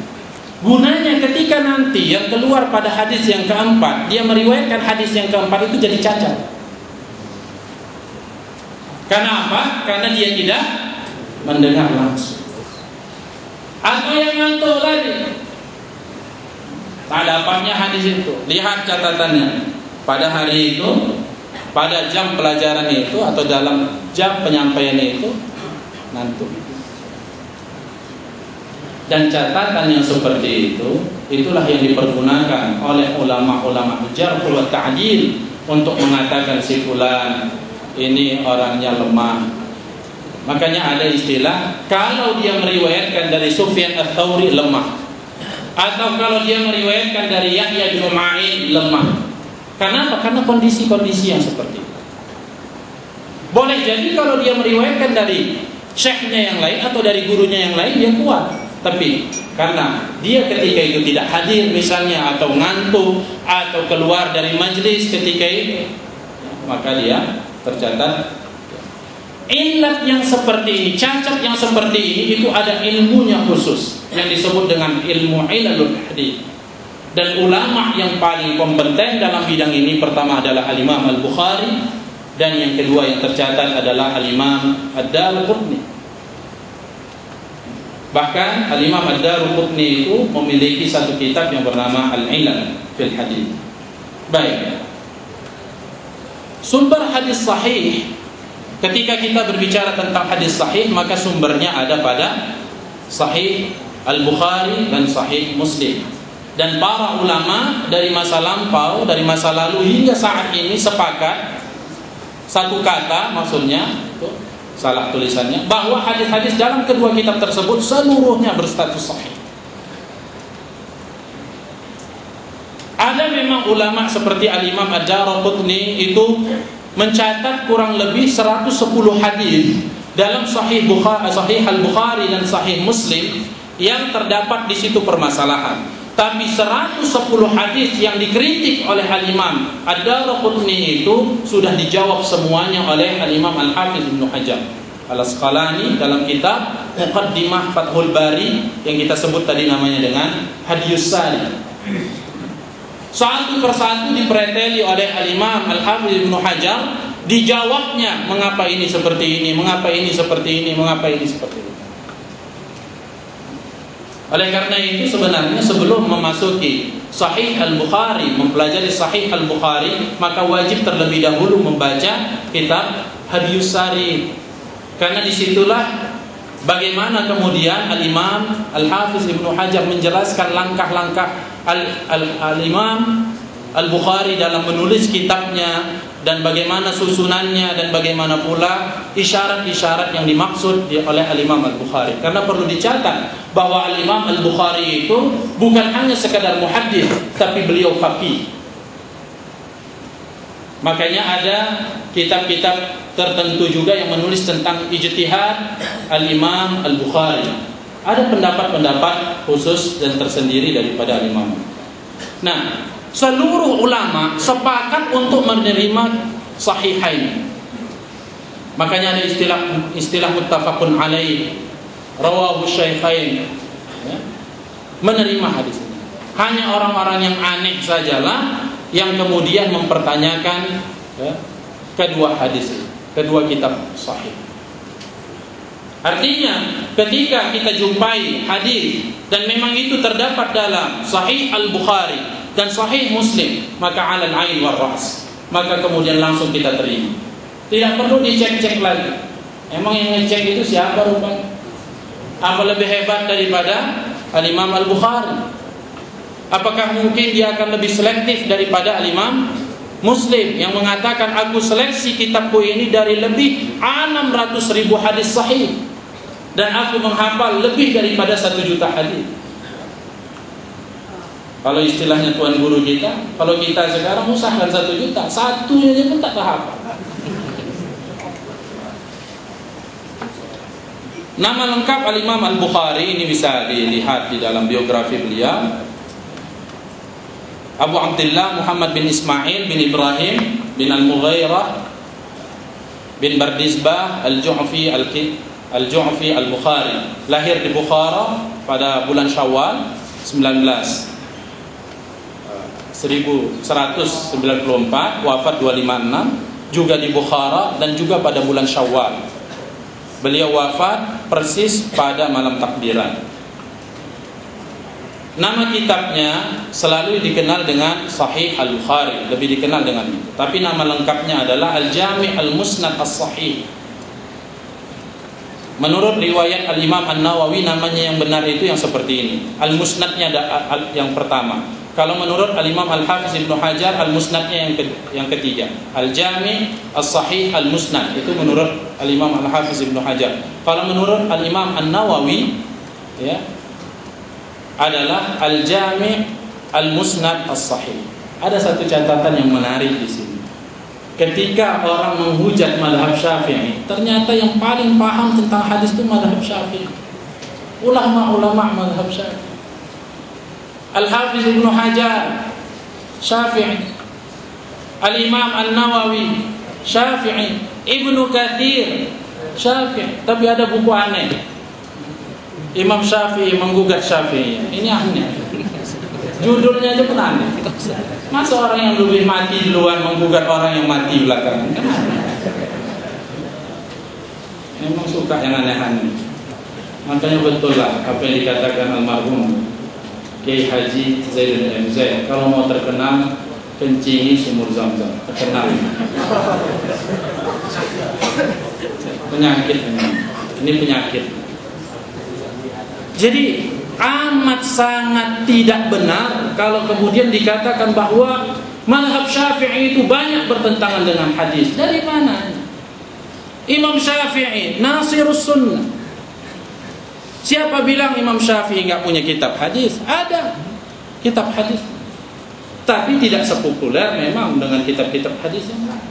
Gunanya ketika nanti yang keluar pada hadis yang keempat, dia meriwayatkan hadis yang keempat itu jadi cacat. Karena apa? Karena dia tidak mendengar langsung. Atau yang ngantuk tadi. Tak dapatnya hadis itu. Lihat catatannya. Pada hari itu, pada jam pelajaran itu atau dalam jam penyampaian itu ngantuk. Dan catatan yang seperti itu, itulah yang dipergunakan oleh ulama-ulama jarh wa ta'dil untuk mengatakan si fulan ini orangnya lemah. Makanya ada istilah, kalau dia meriwayatkan dari Sufyan Ats-Tsauri lemah, atau kalau dia meriwayatkan dari Yahya bin Ma'in lemah. Kenapa? Karena kondisi-kondisi yang seperti itu. Boleh jadi kalau dia meriwayatkan dari syekhnya yang lain atau dari gurunya yang lain, dia kuat. Tapi karena dia ketika itu tidak hadir misalnya, atau ngantuk, atau keluar dari majelis ketika itu, maka dia tercatat. Ilat yang seperti ini, cacat yang seperti ini, itu ada ilmunya khusus yang disebut dengan ilmu ilalul hadits. Dan ulama yang paling kompeten dalam bidang ini pertama adalah Al-Imam Al-Bukhari, dan yang kedua yang tercatat adalah Al-Imam Ad-Darqutni. Bahkan Al-Imam Ad-Darqutni itu memiliki satu kitab yang bernama Al-Ilal fil Hadits. Baik. Sumber hadis sahih, ketika kita berbicara tentang hadis sahih, maka sumbernya ada pada Sahih Al-Bukhari dan Sahih Muslim. Dan para ulama dari masa lampau, dari masa lalu hingga saat ini sepakat, satu kata maksudnya, itu salah tulisannya, bahwa hadis-hadis dalam kedua kitab tersebut seluruhnya berstatus sahih. Ada memang ulama seperti Al-Imam Ad-Darqutni itu mencatat kurang lebih 110 hadis dalam Sahih Al-Bukhari dan Sahih Muslim yang terdapat di situ permasalahan. Tapi 110 hadis yang dikritik oleh Al-Imam Ad-Darqutni itu sudah dijawab semuanya oleh Al-Imam Al-Hafiz Ibnu Hajar Al-Asqalani dalam kitab Muqaddimah Fathul Bari yang kita sebut tadi namanya dengan Hadiyus Sari. Satu persatu dipreteli oleh Al-Imam Al-Hafiz Ibnu Hajar, dijawabnya mengapa ini seperti ini, mengapa ini seperti ini, mengapa ini seperti ini. Oleh karena itu sebenarnya sebelum memasuki Sahih Al-Bukhari, mempelajari Sahih Al-Bukhari, maka wajib terlebih dahulu membaca kitab Hadiyus Sari. Karena disitulah bagaimana kemudian Al-Imam Al-Hafiz Ibnu Hajar menjelaskan langkah-langkah Al-Imam Al-Bukhari dalam menulis kitabnya, dan bagaimana susunannya, dan bagaimana pula isyarat-isyarat yang dimaksud oleh Al-Imam Al-Bukhari. Karena perlu dicatat bahwa Al-Imam Al-Bukhari itu bukan hanya sekadar muhaddits, tapi beliau faqih. Makanya ada kitab-kitab tertentu juga yang menulis tentang ijtihad Al-Imam Al-Bukhari. Ada pendapat-pendapat khusus dan tersendiri daripada Al-Imam. Nah, seluruh ulama sepakat untuk menerima sahihain. Makanya ada istilah muttafaqun alaih, rawahu syaikhain, ya, menerima hadis ini. Hanya orang-orang yang aneh sajalah yang kemudian mempertanyakan, ya, kedua hadis ini, kedua kitab sahih. Artinya ketika kita jumpai hadis dan memang itu terdapat dalam Sahih Al-Bukhari dan Sahih Muslim, maka 'alal 'ain war ra's, maka kemudian langsung kita terima. Tidak perlu dicek-cek lagi. Emang yang ngecek itu siapa rupanya? Apa lebih hebat daripada Al-Imam Al-Bukhari? Apakah mungkin dia akan lebih selektif daripada Al-Imam Muslim yang mengatakan, aku seleksi kitabku ini dari lebih 600.000 hadis sahih, dan aku menghafal lebih daripada 1 juta hadis. Kalau istilahnya tuan guru kita, kalau kita sekarang usahakan 1 juta, satunya pun tak terhafal. Nama lengkap Al-Imam Al-Bukhari ini bisa dilihat di dalam biografi beliau. Abu Abdullah Muhammad bin Ismail bin Ibrahim bin Al-Mughirah bin Bardizbah Al-Ju'fi Al-Bukhari, lahir di Bukhara pada bulan Syawal 1194, wafat 256, juga di Bukhara dan juga pada bulan Syawal. Beliau wafat persis pada malam takbiran. Nama kitabnya selalu dikenal dengan Sahih Al-Bukhari, lebih dikenal dengan itu. Tapi nama lengkapnya adalah Al-Jami' Al-Musnad As-Sahih. Menurut riwayat Al-Imam An-Nawawi, namanya yang benar itu yang seperti ini. Al-Musnadnya yang pertama. Kalau menurut Al-Imam Al-Hafiz Ibnu Hajar, Al-Musnadnya yang ketiga. Al-Jami' As-Sahih Al-Musnad, itu menurut Al-Imam Al-Hafiz Ibnu Hajar. Kalau menurut Al-Imam An-Nawawi, ya, adalah Al-Jami' Al-Musnad As-Sahih. Ada satu catatan yang menarik di sini. Ketika orang menghujat mazhab Syafi'i, ternyata yang paling paham tentang hadis itu mazhab Syafi'i. Ulama-ulama mazhab Syafi'i. Al-Hafiz Ibnu Hajar Syafi'i, Al-Imam An-Nawawi Syafi'i, Ibnu Katsir Syafi'i. Tapi ada buku aneh, Imam Syafi'i menggugat Syafi'i. Ini aneh. Judulnya aja pun aneh. Masa orang yang lebih mati duluan menggugat orang yang mati belakangan? Memang suka yang aneh-aneh. Makanya betul lah apa yang dikatakan almarhum Kiai Haji Zaidul M. Zaid, kalau mau terkenal kencingi sumur Zam-Zam. Terkenal. Penyakit ini penyakit. Jadi amat sangat tidak benar kalau kemudian dikatakan bahwa mazhab Syafi'i itu banyak bertentangan dengan hadis. Dari mana? Imam Syafi'i Nasirus Sunnah. Siapa bilang Imam Syafi'i nggak punya kitab hadis? Ada kitab hadis, tapi tidak sepopuler memang dengan kitab-kitab hadis yang lain.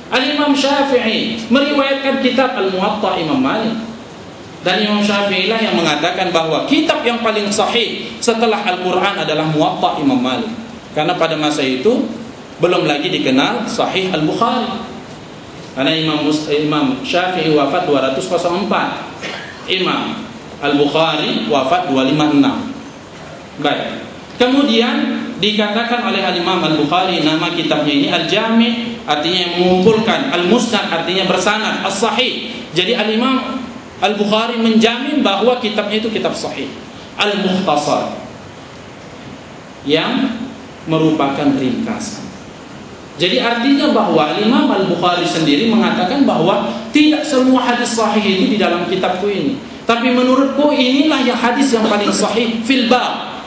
Al-Imam Syafi'i meriwayatkan kitab Al-Muwatta Imam Malik. Dan Imam Syafi'i lah yang mengatakan bahwa kitab yang paling sahih setelah Al-Quran adalah Muwatta Imam Malik. Karena pada masa itu belum lagi dikenal Sahih Al-Bukhari. Karena Imam Syafi'i wafat 204, Imam Al-Bukhari wafat 256. Baik. Kemudian dikatakan oleh Al-Imam Al-Bukhari, nama kitabnya ini Al-Jami', artinya yang mengumpulkan, Al-Musnad artinya bersanad, As-Sahih. Jadi Al-Imam Al-Bukhari menjamin bahwa kitabnya itu kitab sahih. Al-Mukhtasar, yang merupakan ringkasan. Jadi artinya bahwa Imam Al-Bukhari sendiri mengatakan bahwa tidak semua hadis sahih itu di dalam kitabku ini. Tapi menurutku inilah yang hadis yang paling sahih fil bab.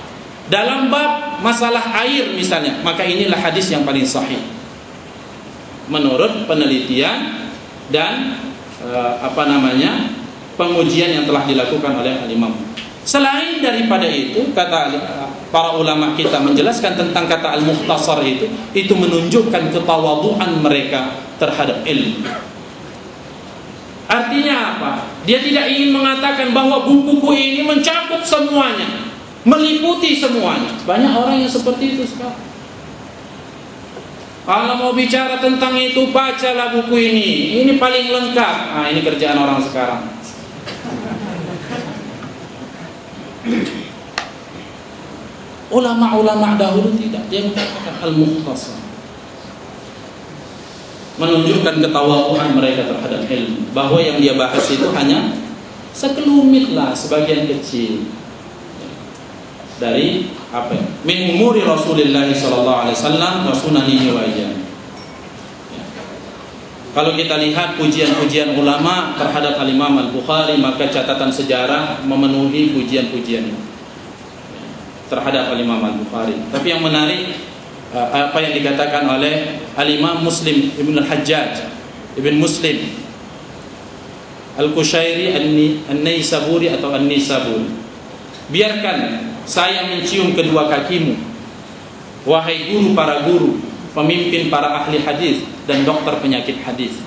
Dalam bab masalah air misalnya, maka inilah hadis yang paling sahih. Menurut penelitian dan pengujian yang telah dilakukan oleh al-imam. Selain daripada itu, kata para ulama kita menjelaskan tentang kata al-mukhtasar itu menunjukkan ketawaduan mereka terhadap ilmu. Artinya apa? Dia tidak ingin mengatakan bahwa bukuku ini mencakup semuanya, meliputi semuanya. Banyak orang yang seperti itu sekarang. Kalau mau bicara tentang itu, bacalah buku ini paling lengkap. Nah, ini kerjaan orang sekarang. Ulama-ulama dahulu tidak, dia mengatakan al-mukhtasar, menunjukkan ketawaduan mereka terhadap ilmu, bahwa yang dia bahas itu hanya sekelumit lah, sebagian kecil dari min umuri Rasulullah sallallahu alaihi wasallam wa sunanihi wa ayyam. Kalau kita lihat pujian-pujian ulama terhadap Al-Imam Al-Bukhari, maka catatan sejarah memenuhi pujian-pujian terhadap Al-Imam Al-Bukhari. Tapi yang menarik apa yang dikatakan oleh Al-Imam Muslim Ibn Al-Hajjaj Ibn Muslim Al-Qushairi An-Naisaburi atau An-Nisaburi. Biarkan saya mencium kedua kakimu, wahai guru para guru, pemimpin para ahli hadis dan dokter penyakit hadis.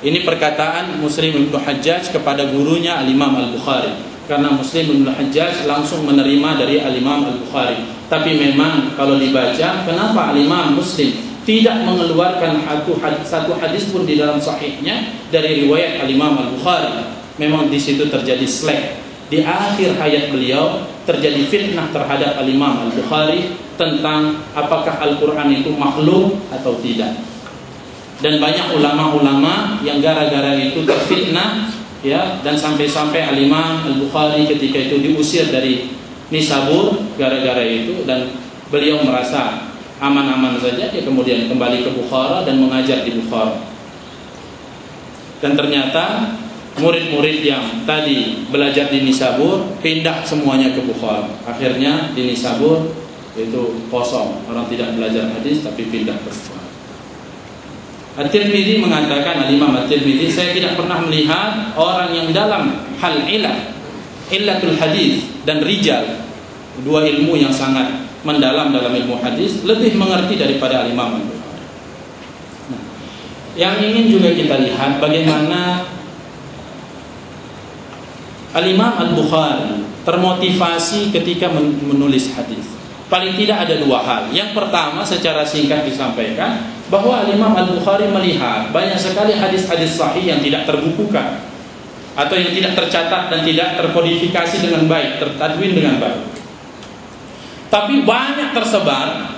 Ini perkataan Muslim Ibn Hajjaj kepada gurunya Al-Imam Al-Bukhari. Karena Muslim Ibn Hajjaj langsung menerima dari Al-Imam Al-Bukhari. Tapi memang kalau dibaca, kenapa Al-Imam Muslim tidak mengeluarkan satu hadis pun di dalam sahihnya dari riwayat Al-Imam Al-Bukhari? Memang di situ terjadi slack. Di akhir hayat beliau terjadi fitnah terhadap Al-Imam Al-Bukhari tentang apakah Al-Quran itu makhluk atau tidak. Dan banyak ulama-ulama yang gara-gara itu terfitnah ya, dan sampai-sampai Al-Imam Al-Bukhari ketika itu diusir dari Nisabur gara-gara itu, dan beliau merasa aman-aman saja, dia kemudian kembali ke Bukhara dan mengajar di Bukhara. Dan ternyata murid-murid yang tadi belajar di Nisabur pindah semuanya ke Bukhara. Akhirnya di Nisabur itu kosong, orang tidak belajar hadis tapi pindah ke Bukhara. At-Tirmidzi mengatakan, Al-Imam At-Tirmidzi, saya tidak pernah melihat orang yang dalam hal illatul hadis dan rijal, dua ilmu yang sangat mendalam dalam ilmu hadis, lebih mengerti daripada Al-Imam Al-Bukhari. Nah, yang ingin juga kita lihat bagaimana Al-Imam Al-Bukhari termotivasi ketika menulis hadis. Paling tidak ada dua hal. Yang pertama, secara singkat disampaikan bahwa Al-Imam Al-Bukhari melihat banyak sekali hadis-hadis sahih yang tidak terbukukan atau yang tidak tercatat dan tidak terkodifikasi dengan baik, tertadwin dengan baik. Tapi banyak tersebar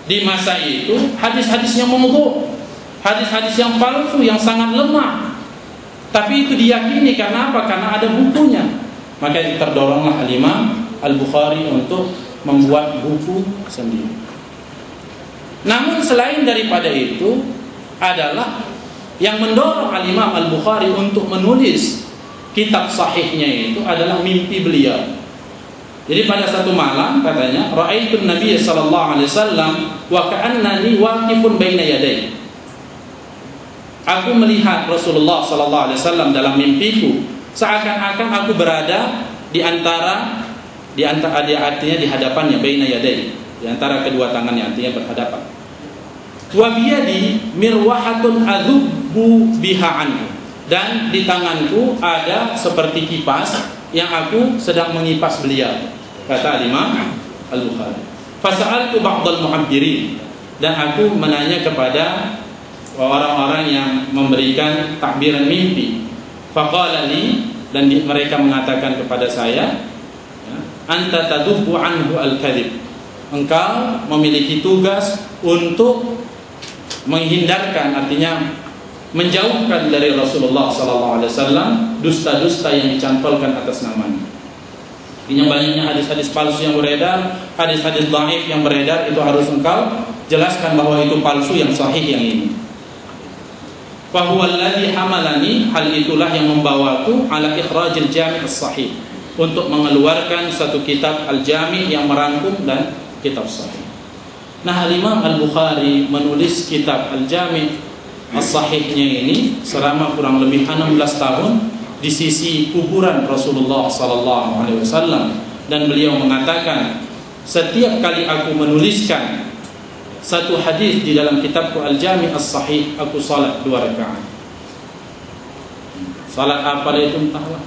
di masa itu hadis-hadis yang maudhu', hadis-hadis yang palsu, yang sangat lemah. Tapi itu diyakini karena apa? Karena ada bukunya. Maka terdoronglah Al-Imam Al-Bukhari untuk membuat buku sendiri. Namun selain daripada itu adalah yang mendorong Al-Imam Al-Bukhari untuk menulis kitab sahihnya itu adalah mimpi beliau. Jadi pada satu malam katanya, ra'aitun Nabiy sallallahu alaihi wasallam wa ka'annani waqifun baina yadayhi. Aku melihat Rasulullah sallallahu alaihi wasallam dalam mimpiku, seakan-akan aku berada di antara artinya di hadapannya, baina yadayhi, di antara kedua tangannya, artinya berhadapan. Wa biyadi mirwahatun adhubbu biha anhu, dan di tanganku ada seperti kipas yang aku sedang mengipas beliau, kata Imam Al-Bukhari. Fasa'altu ba'dal muhabbirin, dan aku menanya kepada orang-orang yang memberikan takbiran mimpi. Faqala li, dan mereka mengatakan kepada saya, anta tadubbu anhu al-kadhib, engkau memiliki tugas untuk menghindarkan, artinya menjauhkan dari Rasulullah sallallahu alaihi wasallam dusta-dusta yang dicantolkan atas namanya. Artinya banyaknya hadis-hadis palsu yang beredar, hadis-hadis dhaif yang beredar, itu harus engkau jelaskan bahwa itu palsu, yang sahih yang ini. Fa huwa alladhi hamalani, hal itulah yang membawaku ala ikhrajil jami' as-sahih, untuk mengeluarkan satu kitab Al-Jami' yang merangkum dan kitab sahih. Nah, Al-Imam Al-Bukhari menulis kitab Al-Jami' as-sahihnya ini selama kurang lebih 16 tahun di sisi kuburan Rasulullah sallallahu alaihi wasallam, dan beliau mengatakan, setiap kali aku menuliskan satu hadis di dalam kitabku Al-Jami' as-Sahih, aku salat 2 rakaat. Salat apa itu entahlah.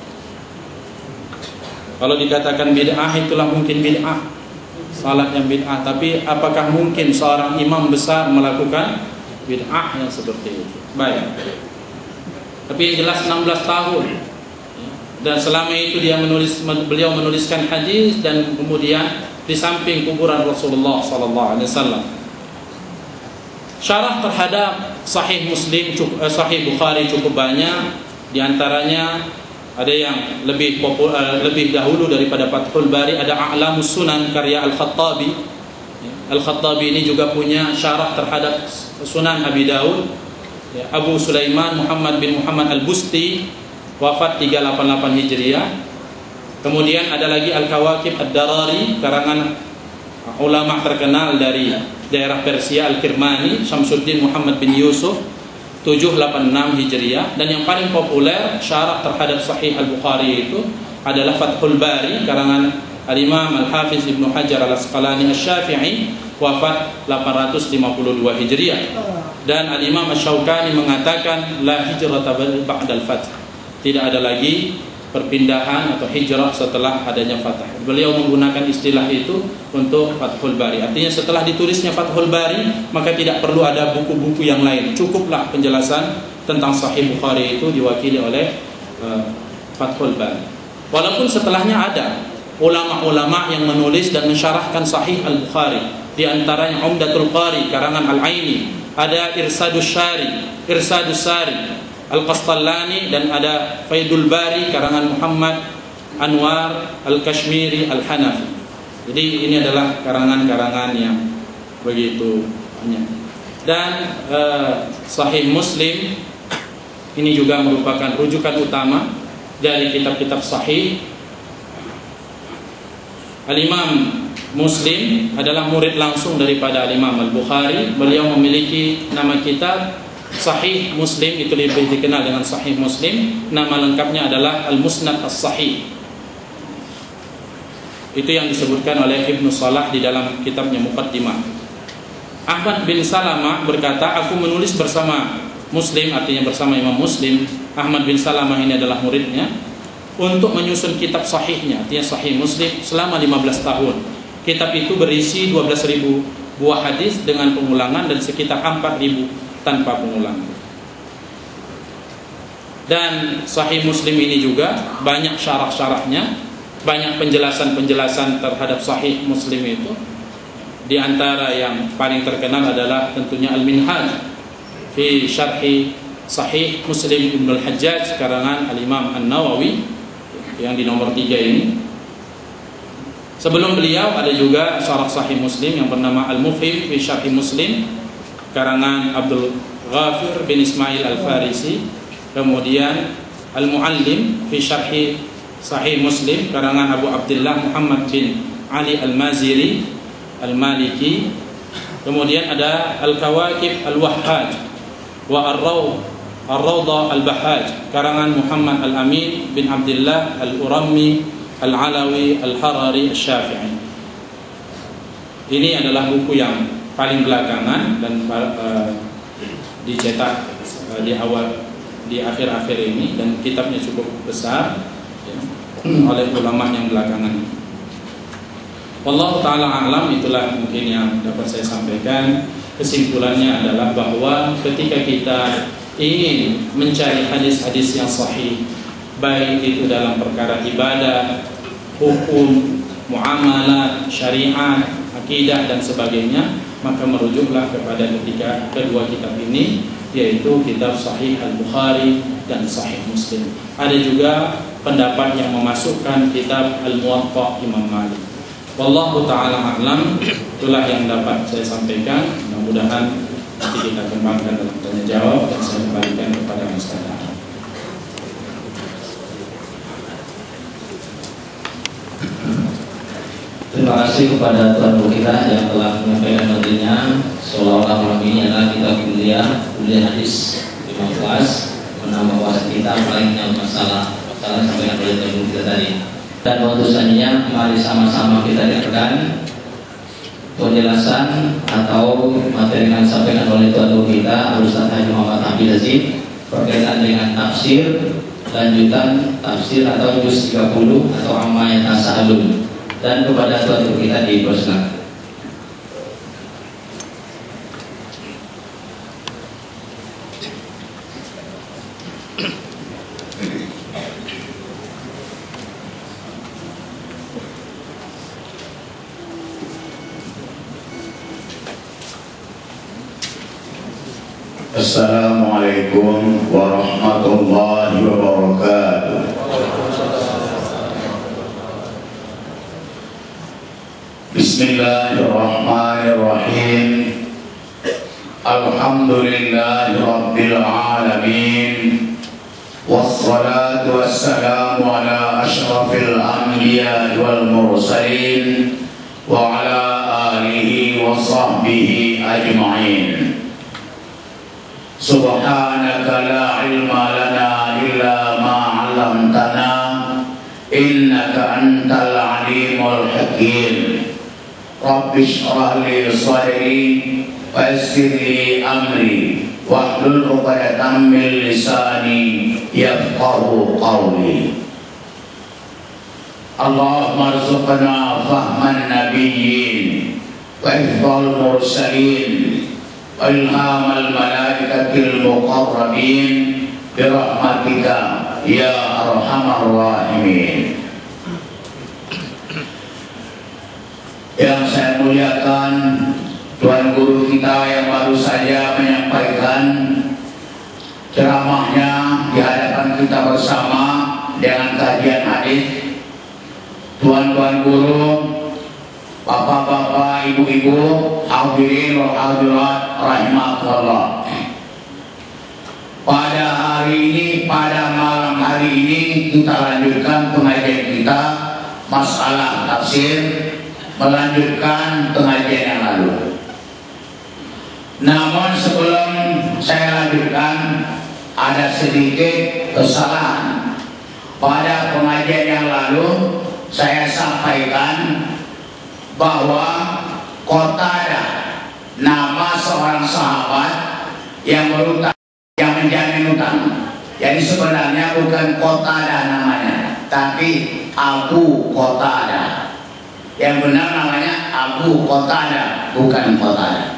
Kalau dikatakan bid'ah, itulah mungkin bid'ah, salat yang bid'ah. Tapi apakah mungkin seorang imam besar melakukan bid'ah yang seperti itu? Baik. Tapi yang jelas 16 tahun, dan selama itu beliau menuliskan hadis, dan kemudian di samping kuburan Rasulullah sallallahu alaihi wasallam. Syarah terhadap Sahih Muslim, Sahih Bukhari cukup banyak. Di antaranya ada yang lebih dahulu daripada Fathul Bari, ada A'lamus Sunan karya Al-Khattabi. Al-Khattabi ini juga punya syarah terhadap Sunan Abi Daud. Abu Sulaiman Muhammad bin Muhammad Al-Busti, wafat 388 Hijriah. Kemudian ada lagi Al-Kawakib Ad-Darari, karangan ulama terkenal dari daerah Persia, Al-Kirmani, Syamsuddin Muhammad bin Yusuf, 786 Hijriah. Dan yang paling populer syarah terhadap Sahih Al-Bukhari itu adalah Fathul Bari, karangan Al-Imam Al-Hafiz Ibnu Hajar Al-Asqalani Asy-Syafi'i, wafat 852 Hijriah. Dan Al-Imam Asy-Syaukani mengatakan la hijrata ba'dal fath, tidak ada lagi perpindahan atau hijrah setelah adanya Fathah. Beliau menggunakan istilah itu untuk Fathul Bari. Artinya setelah ditulisnya Fathul Bari, maka tidak perlu ada buku-buku yang lain. Cukuplah penjelasan tentang Sahih Bukhari itu diwakili oleh Fathul Bari. Walaupun setelahnya ada ulama-ulama yang menulis dan mensyarahkan Sahih Al-Bukhari. Di antaranya Umdatul Qari karangan Al-Aini, ada Irsadus Sari, Al-Qastallani, dan ada Faidul Bari karangan Muhammad Anwar Al-Kashmiri Al-Hanafi. Jadi ini adalah karangan-karangan yang begitu banyak. Dan Sahih Muslim ini juga merupakan rujukan utama dari kitab-kitab sahih. Al-Imam Muslim adalah murid langsung daripada Al-Imam Al-Bukhari. Beliau memiliki nama kitab Sahih Muslim, itu lebih dikenal dengan Sahih Muslim. Nama lengkapnya adalah Al-Musnad As-Sahih. Itu yang disebutkan oleh Ibnu Salah di dalam kitabnya Muqaddimah. Ahmad bin Salamah berkata, aku menulis bersama Muslim, artinya bersama Imam Muslim. Ahmad bin Salamah ini adalah muridnya, untuk menyusun kitab sahihnya, artinya Sahih Muslim, selama 15 tahun. Kitab itu berisi 12.000 buah hadis dengan pengulangan dan sekitar 4.000 tanpa pengulangan. Dan Sahih Muslim ini juga banyak syarah-syarahnya, banyak penjelasan-penjelasan terhadap Sahih Muslim itu. Di antara yang paling terkenal adalah tentunya Al-Minhaj fi Syarhi Sahih Muslim Ibnu Al-Hajjaj karangan Al-Imam An-Nawawi yang di nomor 3 ini. Sebelum beliau ada juga syarah Sahih Muslim yang bernama Al-Mufhim fi Syarhi Muslim karangan Abdul Ghafir bin Ismail Al-Farisi. Kemudian Al-Muallim fi Syarhi Sahih Muslim karangan Abu Abdullah Muhammad bin Ali Al-Maziri Al-Maliki. Kemudian ada Al-Kawakib Al-Wahhaj wa Ar-Rawdah Al-Bahaj karangan Muhammad Al-Amin bin Abdullah Al-Urammi Al-Alawi Al-Harari Al-Syafi'i. Ini adalah buku yang paling belakangan dan dicetak di akhir-akhir ini, dan kitabnya cukup besar oleh ulama yang belakangan ini. Wallahu ta'ala a'lam. Itulah mungkin yang dapat saya sampaikan. Kesimpulannya adalah bahwa ketika kita ingin mencari hadis-hadis yang sahih, baik itu dalam perkara ibadah, hukum, muamalah, syariat, akidah dan sebagainya, maka merujuklah kepada kedua kitab ini, yaitu kitab Sahih Al-Bukhari dan Sahih Muslim. Ada juga pendapat yang memasukkan kitab Al-Muwatta Imam Malik. Wallahu ta'ala a'lam. Itulah yang dapat saya sampaikan. Mudah-mudahan nanti kita kembangkan dalam tanya jawab, dan saya kembalikan kepada Ustaz. Terima kasih kepada Tuan Guru kita yang telah menyampaikan nantinya. Seolah-olah malam ini adalah kita kuliah hadis 5 kelas, menambah wawasan kita melainkan masalah sampaikan oleh Tuan Guru kita tadi. Dan untuk selanjutnya, mari sama-sama kita dengarkan penjelasan atau materi yang disampaikan oleh Tuan Guru kita Ustaz Haji Muhammad Hamid Azim berkaitan dengan tafsir, lanjutan tafsir atau juz 30 atau amma yatasaalun. Dan kepada Tuan Guru kita dipersilakan. Assalamualaikum warahmatullahi wabarakatuh. Bismillahirrahmanirrahim. Alhamdulillahi rabbil alamin. Wassalatu wassalamu ala ashrafil anbiya wal mursalin wa ala alihi wa sahbihi ajma'in. Subhanaka la ilma lana illa ma 'allamtana innaka antal alimul hakim. Rabbi shrah li sadri wa yassir li amri wahlul 'uqdatam min lisani yafqahu qawli. Allahumma arzuqna fahman nabiyyin wa hifdzal mursalin wa ilhamal malaikatil muqarrabin birahmatika ya arhamar rahimin. Yang saya muliakan, Tuan Guru kita yang baru saja menyampaikan ceramahnya kita bersama dengan kajian hadis. Tuan-tuan guru, bapak-bapak, ibu-ibu, hadirin wa hadirat rahimakumullah. Pada hari ini, pada malam hari ini kita lanjutkan pengajian kita masalah tafsir, melanjutkan pengajian yang lalu. Namun sebelum saya lanjutkan, ada sedikit kesalahan. Pada pengajian yang lalu saya sampaikan bahwa Qatadah nama seorang sahabat yang berutang, yang menjamin utang. Jadi sebenarnya bukan Qatadah namanya, tapi Abu Qatadah. Yang benar namanya Abu Qatadah, bukan Qatadah.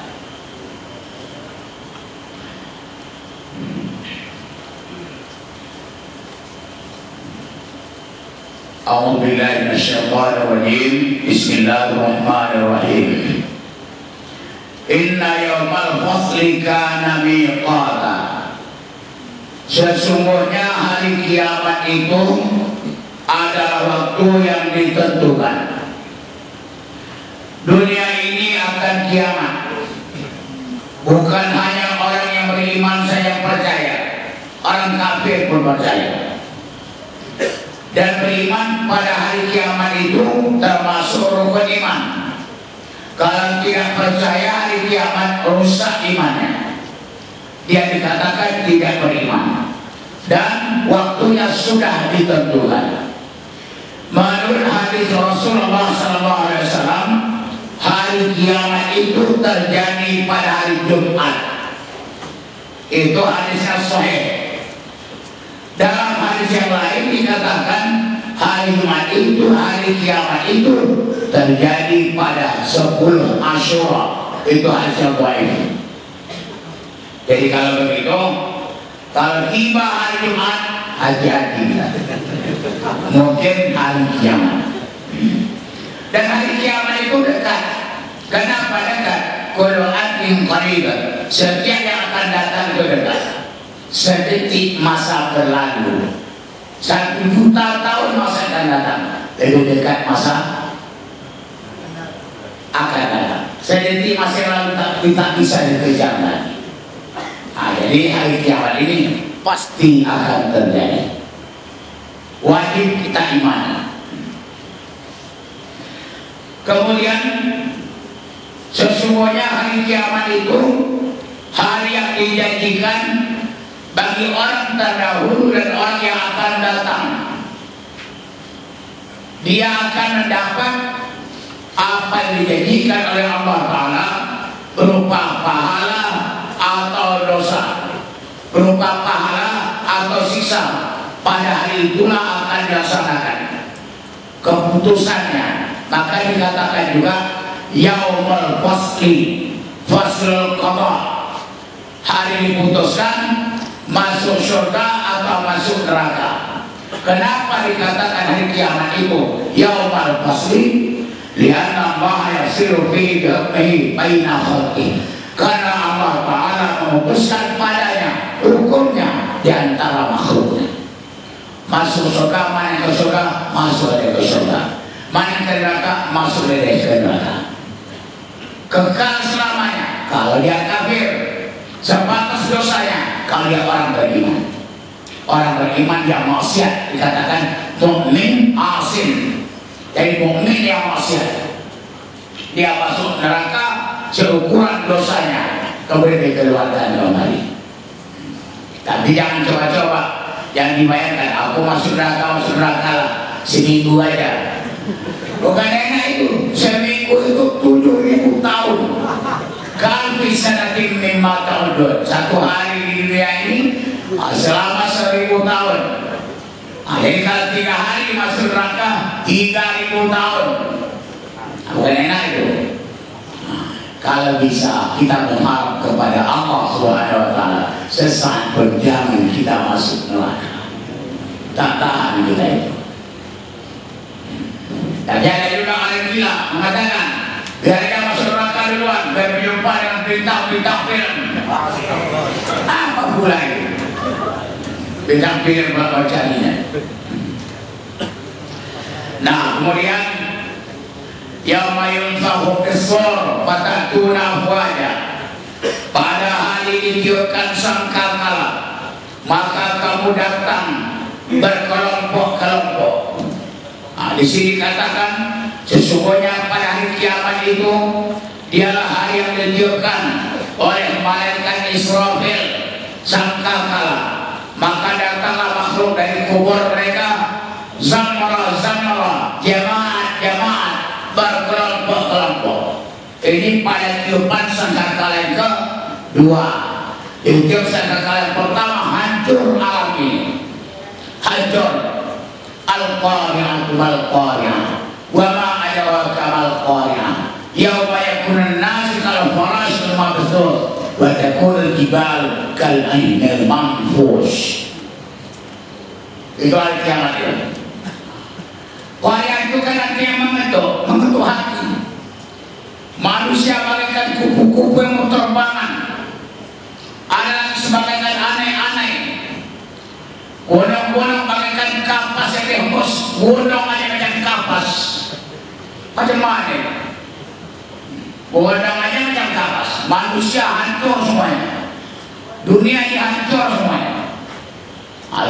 A'udzu billahi minasyaitonir rajim. Bismillahirrahmanirrahim. Inna yaumal fasli kana miqata. Sesungguhnya hari kiamat itu adalah waktu yang ditentukan. Dunia ini akan kiamat. Bukan hanya orang yang beriman saja yang percaya, orang kafir pun percaya. Dan beriman pada hari kiamat itu termasuk rukun iman. Kalau tidak percaya hari kiamat, rusak imannya. Dia dikatakan tidak beriman. Dan waktunya sudah ditentukan. Menurut hadis Rasulullah SAW, hari kiamat itu terjadi pada hari Jumat. Itu hadisnya sahih. Dalam hadis yang lain dikatakan hari Jumat itu, hari kiamat itu terjadi pada 10 Asyura. Itu hadis yang baik. Jadi kalau begitu, kalau tiba hari Jumat, hati-hati. Mungkin hari kiamat. Dan hari kiamat itu dekat. Kenapa dekat? Kullu atin qaribah. Setiap yang akan datang itu dekat. Sedetik masa berlalu, 1 juta tahun masa akan datang. Lebih dekat masa akan datang. Sedetik masa lalu tak bisa dikejar lagi. Jadi hari kiamat ini pasti akan terjadi. Wajib kita imani. Kemudian sesungguhnya hari kiamat itu hari yang dijanjikan bagi orang terdahulu dan orang yang akan datang. Dia akan mendapat apa yang dijanjikan oleh Allah Ta'ala berupa pahala atau dosa, berupa pahala atau siksa. Pada hari itulah akan dilaksanakan keputusannya. Maka dikatakan juga yaumul fasli, faslul qada, hari diputuskan masuk surga atau masuk neraka. Kenapa dikatakan hari kiamat itu yaumul fasli? Lianna Allah yasiru fi hukmihi baina khalqihi. Karena Allah Ta'ala memutuskan padanya hukumnya di antara makhluknya. Masuk surga, mana yang ke surga, masuk dia ke surga. Mana yang ke neraka, masuk dia ke neraka. Kekal selamanya kalau dia kafir, sebatas dosanya kalau dia orang beriman. Orang beriman yang maksiat dikatakan mukmin asin. Jadi mukmin yang maksiat, dia masuk neraka seukuran dosanya, kemudian dikeluarkan kembali. Tapi jangan coba-coba, jangan dibayangkan aku masuk neraka lah seminggu aja. Bukan enak itu, seminggu itu 7.000 tahun. Kan bisa nanti mimma tahun. Satu hari di dunia ini selama 1.000 tahun. Jadi kalau 3 hari masuk neraka 3.000 tahun. Bukan enak itu. Kalau bisa kita mengharap kepada Allah Subhanahu wa Ta'ala, sesaat berjalan kita masuk neraka. Tak tahan kita itu. Tapi ada juga orang gila mengatakan biar kita masuk neraka duluan, biar berjumpa dengan bintang-bintang film. Apa pula itu? Ditakdir bacanya. Nah, kemudian yauma yunfahu fis-sur fatatuna afwaja. Pada hari ditiupkan sangkakala, maka kamu datang berkelompok-kelompok. Nah, di sini katakan sesungguhnya pada hari kiamat itu dialah hari yang ditiupkan oleh malaikat Israfil sangkakala, maka datanglah makhluk dari kubur mereka zamara, jamaat, berkelompok-kelompok. Ini pada tiupan sangkakala yang kedua. Tiup sangkakala yang pertama hancur alam ini, hancur. Al-Qari'ah wal-Qari'ah, wa ma adraka mal-Qari'ah, yauma yakunun nasu kal farashil mabthus wa takunul jibal kal aynil manfush. Itu hari kiamat itu. Qari'ah itu kan artinya mengetuk hati. Manusia bagaikan kupu-kupu yang berterbangan, alam sebagaikan aneh-aneh, gunung-gunung bagaikan kapas yang dihembus, gunung aja macam kapas. Macam mana? Gunung aja macam kapas. Manusia hancur semuanya, dunia ini hancur semuanya.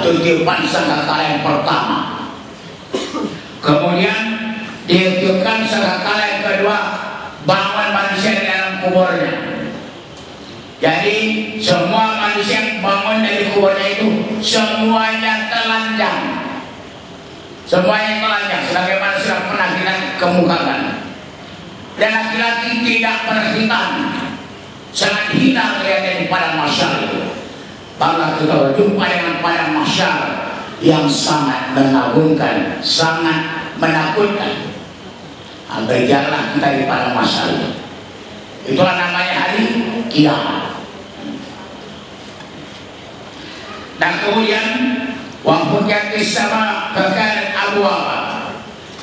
Itu tiupan sangkakala yang pertama. Kemudian ditiupkan sangkakala yang kedua, bangun manusia di dalam kuburnya. Jadi semua manusia yang bangun dari kuburnya itu semuanya telanjang. Semuanya telanjang, sebagaimana sudah pernah kita kemukakan. Dan laki-laki tidak berkhitan, sangat hina kelihatan di padang mahsyar itu. Maka kita berjumpa dengan padang mahsyar yang sangat mengagumkan, sangat menakutkan. Berjalan kita di padang mahsyar itu. Itulah namanya hari kiamat. Dan kemudian wa futihatis sama fakanat abwaba,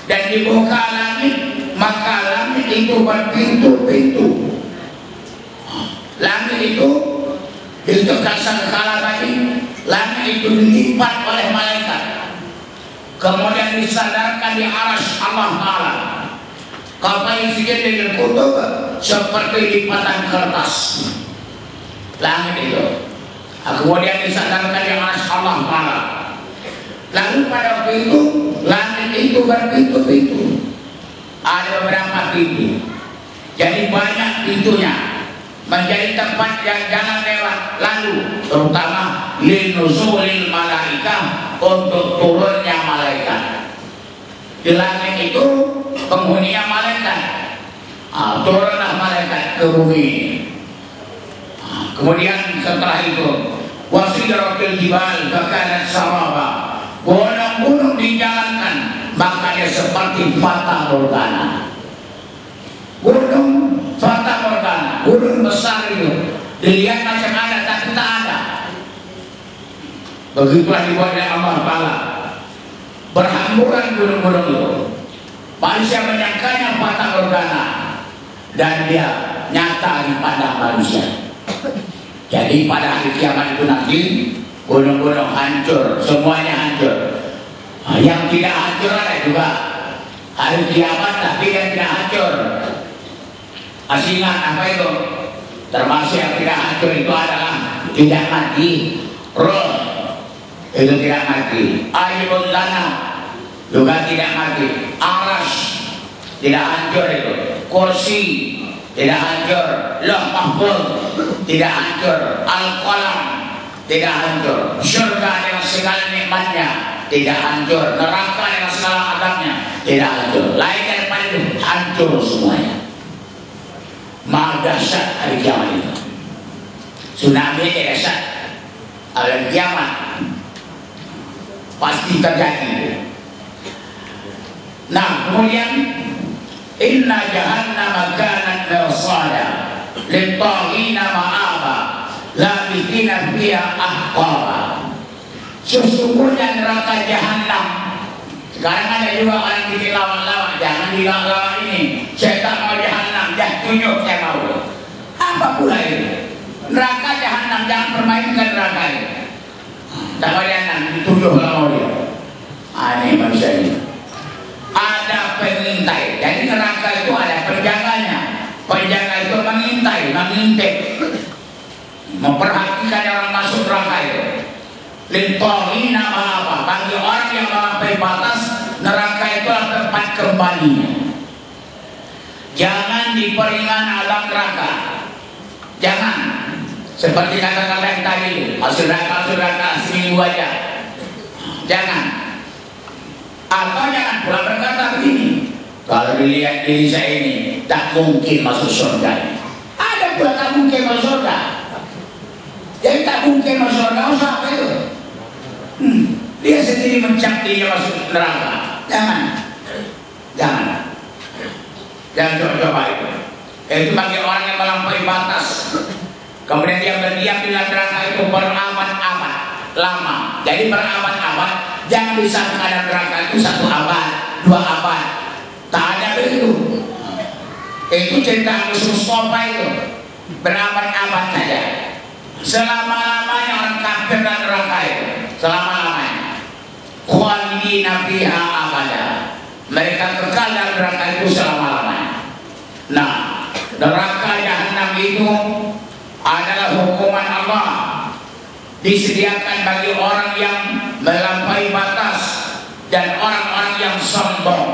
dan dibuka langit, maka langit itu berpintu-pintu. Langit itu ditentukan sangkakala tadi, langit itu dilipat oleh malaikat, kemudian disadarkan di arsy Allah Ta'ala. Kapal isinya dengan kutub seperti lipatan kertas. Langit itu kemudian disadarkan di arsy Allah Ta'ala. Lalu pada waktu itu langit itu berpintu-pintu. Ada beberapa pintu, jadi banyak pintunya, menjadi tempat yang jangan lewat lalu, terutama linuzulil malaikah, untuk turunnya malaikat. Di langit itu penghuninya malaikat. Turunlah malaikat ke bumi. Kemudian setelah itu wasidratil jibal fakanat saraba, gunung-gunung dijalankan, maka dia seperti fata morgana. Gunung fata morgana, gunung besar itu dilihat macam ada tapi tak ada. Begitulah dibuat oleh Allah Ta'ala. Berhamburan gunung-gunung itu, manusia menyangkanya fata morgana, dan dia nyata di padang manusia. Jadi pada hari kiamat itu nanti gunung-gunung hancur, semuanya hancur. Yang tidak hancur ada juga hari kiamat, tapi yang tidak hancur. Asingan apa itu? Termasuk yang tidak hancur itu adalah tidak mati. Roh itu tidak mati. Ayyul lana juga tidak mati. Arsy tidak hancur itu. Kursi tidak hancur. Lauh mahfuz tidak hancur. Al-qalam tidak hancur. Surga dengan segala nikmatnya tidak hancur. Neraka dengan segala adabnya tidak hancur. Lain daripada itu hancur semuanya. Maha dahsyat hari kiamat itu. Tsunami dahsyat. Hari kiamat pasti terjadi. Nah, kemudian inna jahannama kanat mirsada lit-taghina ma'aba labithina fiha ahqaba. Sesungguhnya neraka jahanam. Sekarang ada juga orang bikin lawak-lawak, jangan dilawak ini. Saya tak mau jahanam, jangan tunjuk saya mau. Apa pula itu? Neraka jahanam, jangan permainkan neraka itu. tak payah dituduh sama dia. Aneh manusia ini. Ada pengintai. Jadi neraka itu ada penjaganya. Penjaga itu mengintai, mengintip, memperhatikan orang masuk neraka itu. Lintohi nama apa? Bagi orang yang melampaui batas, neraka itu adalah tempat kembalinya. Jangan diperingan alam neraka. Jangan. Seperti kata-kata yang tadi, masuk neraka seminggu aja. Jangan. Atau jangan pula berkata begini, kalau dilihat diri saya ini tak mungkin masuk surga. Ada pula tak mungkin masuk surga. Jadi tak mungkin masuk surga, usah apa itu? Dia sendiri mencap dirinya masuk neraka. Jangan. Jangan coba-coba itu. Itu bagi orang yang melampaui batas. Kemudian dia berdiam di dalam neraka itu berabad-abad lama. Jadi berabad-abad, jangan disangka dalam neraka itu 1 abad, 2 abad. Tak ada begitu. Itu cerita Mustafa itu berabad-abad saja. Selama-lamanya orang kafir dan neraka itu, selama-lamanya. Khalidina fiha abada. Mereka kekal dalam neraka itu selama-lamanya. Nah, neraka Jahannam itu adalah hukuman Allah, disediakan bagi orang yang melampaui batas dan orang-orang yang sombong.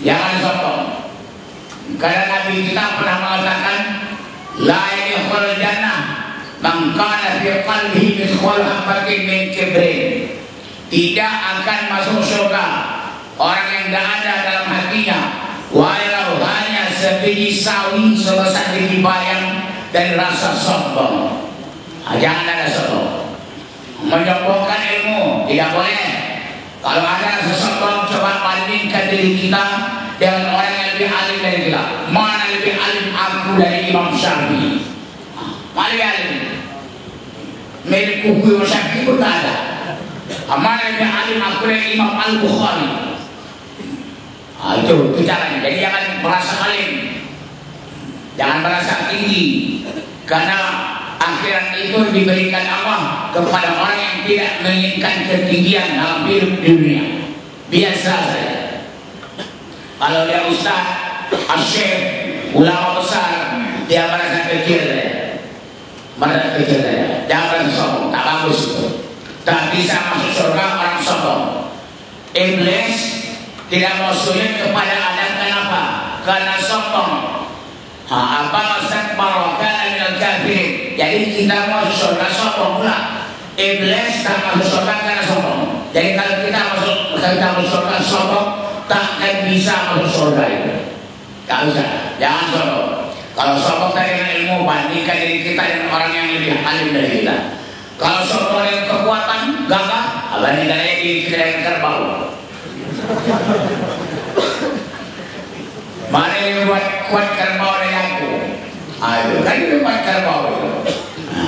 Jangan sombong. Karena Nabi kita pernah mengatakan, la yadkhulul jannah man kana fi qalbihi mithqal habatin min kibrin. Tidak akan masuk surga orang yang tidak ada dalam hatinya walau hanya sebiji sawi sebesar biji bayang dari rasa sombong. Jangan ada sombong. Menyombongkan ilmu tidak boleh. Kalau ada rasa sombong, coba bandingkan diri kita dengan orang yang lebih alim dari kita. Mana lebih alim aku dari Imam Syafi'i? Mana lebih alim? Milik kuku Imam Syafi'i pun tak ada. Mana lebih alim aku dari Imam Al-Bukhari? Itu caranya. Jadi jangan merasa alim, jangan merasa tinggi, karena akhirat itu diberikan Allah kepada orang yang tidak menginginkan ketinggian dalam hidup dunia. Biasa saja. Kalau dia ustaz, asyik, ulama besar, dia merasa kecil saja. Merasa kecil saja. Jangan merasa sombong, tak bagus itu. Tak bisa masuk surga orang sombong. Iblis tidak mau sujud kepada Adam. Kenapa? Karena sombong. Apa maksud barokah minal kafirin? Jadi kita mau masuk surga sombong pula. Iblis tak masuk surga karena sombong. Jadi kalau kita masuk surga sombong, takkan bisa masuk surga itu. Tak usah, jangan sombong. Kalau sombong dengan ilmu, bandingkan diri kita dengan orang yang lebih alim dari kita. Kalau sombong dengan kekuatan, gagah, bandingkan diri kita dengan kerbau. Mana yang kuat kerbau dari aku? Ayo, kan itu kuat kerbau itu.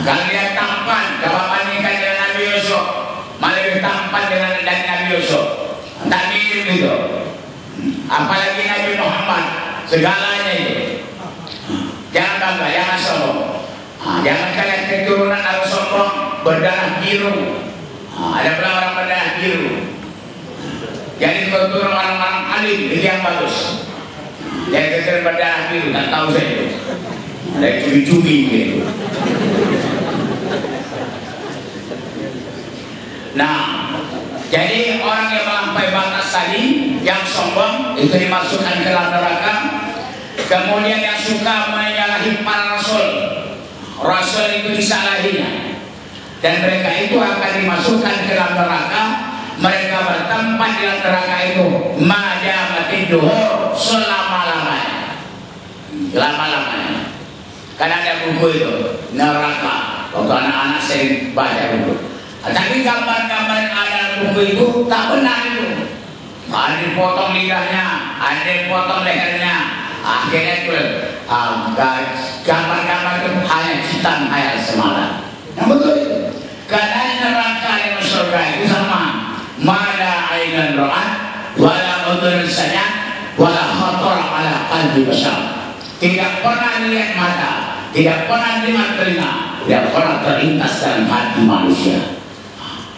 Kalau dia tampan, coba bandingkan dengan Nabi Yusuf. Mana yang tampan dengan Nabi Yusuf? Tak mirip itu. Apalagi Nabi Muhammad, segalanya itu. Jangan bangga, jangan sombong. Jangan kalian keturunan harus sombong, berdarah biru. Ada berapa orang berdarah biru? Jadi keturunan orang-orang alim itu yang bagus. Jadi keturunan berdarah biru, tak tahu saya itu. Ada cumi-cumi gitu. Nah, jadi orang yang melampaui batas tadi, yang sombong itu dimasukkan ke dalam neraka. Kemudian yang suka menyalahi para rasul itu disalahinya, dan mereka itu akan dimasukkan ke dalam neraka. Mereka bertempat di dalam neraka itu majamatin duhur, selama-lamanya. Selama-lamanya. Karena ada buku itu neraka. Waktu anak-anak saya baca buku. Tapi gambar-gambar ada buku itu tak benar itu. Ada dipotong lidahnya, ada dipotong lehernya. Akhirnya itu gambar-gambar itu hanya citaan hayal semata. Yang betul itu. Karena neraka dan surga itu sama. Mala ainan ra'at, wala udhun sami'at, wala khatar ala qalbi bashar. Tidak pernah dilihat mata, tidak pernah dengar telinga, tidak pernah terlintas dalam hati manusia.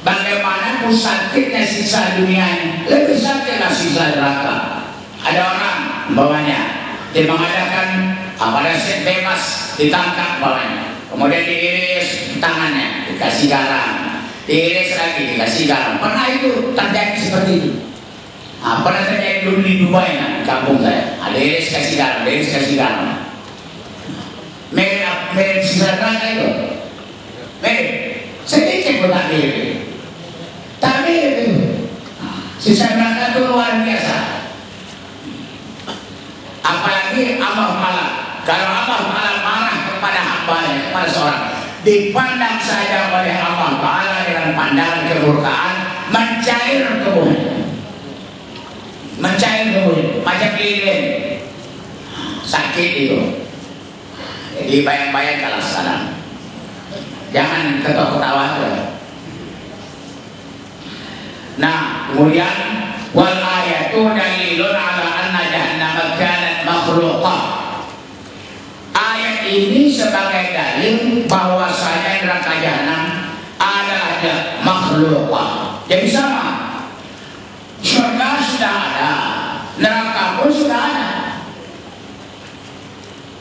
Bagaimana sakitnya sisa dunia ini, lebih sakitlah sisa neraka. Ada orang bawahnya dia mengadakan pada set bebas, ditangkap bawahnya, kemudian diiris tangannya, dikasih garam, diiris lagi, dikasih garam. Pernah itu terjadi seperti itu. Pernah terjadi dulu di Dubai, di kampung saya. Ada iris kasih garam, iris kasih garam. Mirip sisa neraka itu. Mirip, sedikit pun tak mirip. Tak mirip itu. Sisa neraka itu luar biasa. Apalagi Allah malah, kalau Allah malah marah kepada hambanya, kepada seorang, dipandang saja oleh Allah Ta'ala dengan pandangan kemurkaan, mencair tubuhnya, mencair tubuhnya, macam lilin, sakit itu. Jadi bayang-bayangkanlah sekarang, jangan ketawa-ketawa aja. Nah, kemudian wal ayatu dalilun ala anna jahannam kanat makhluqah. Ayat ini sebagai dalil bahwasanya neraka jahanam adalah makhluqah. Jadi sama. Surga sudah ada, neraka pun sudah ada.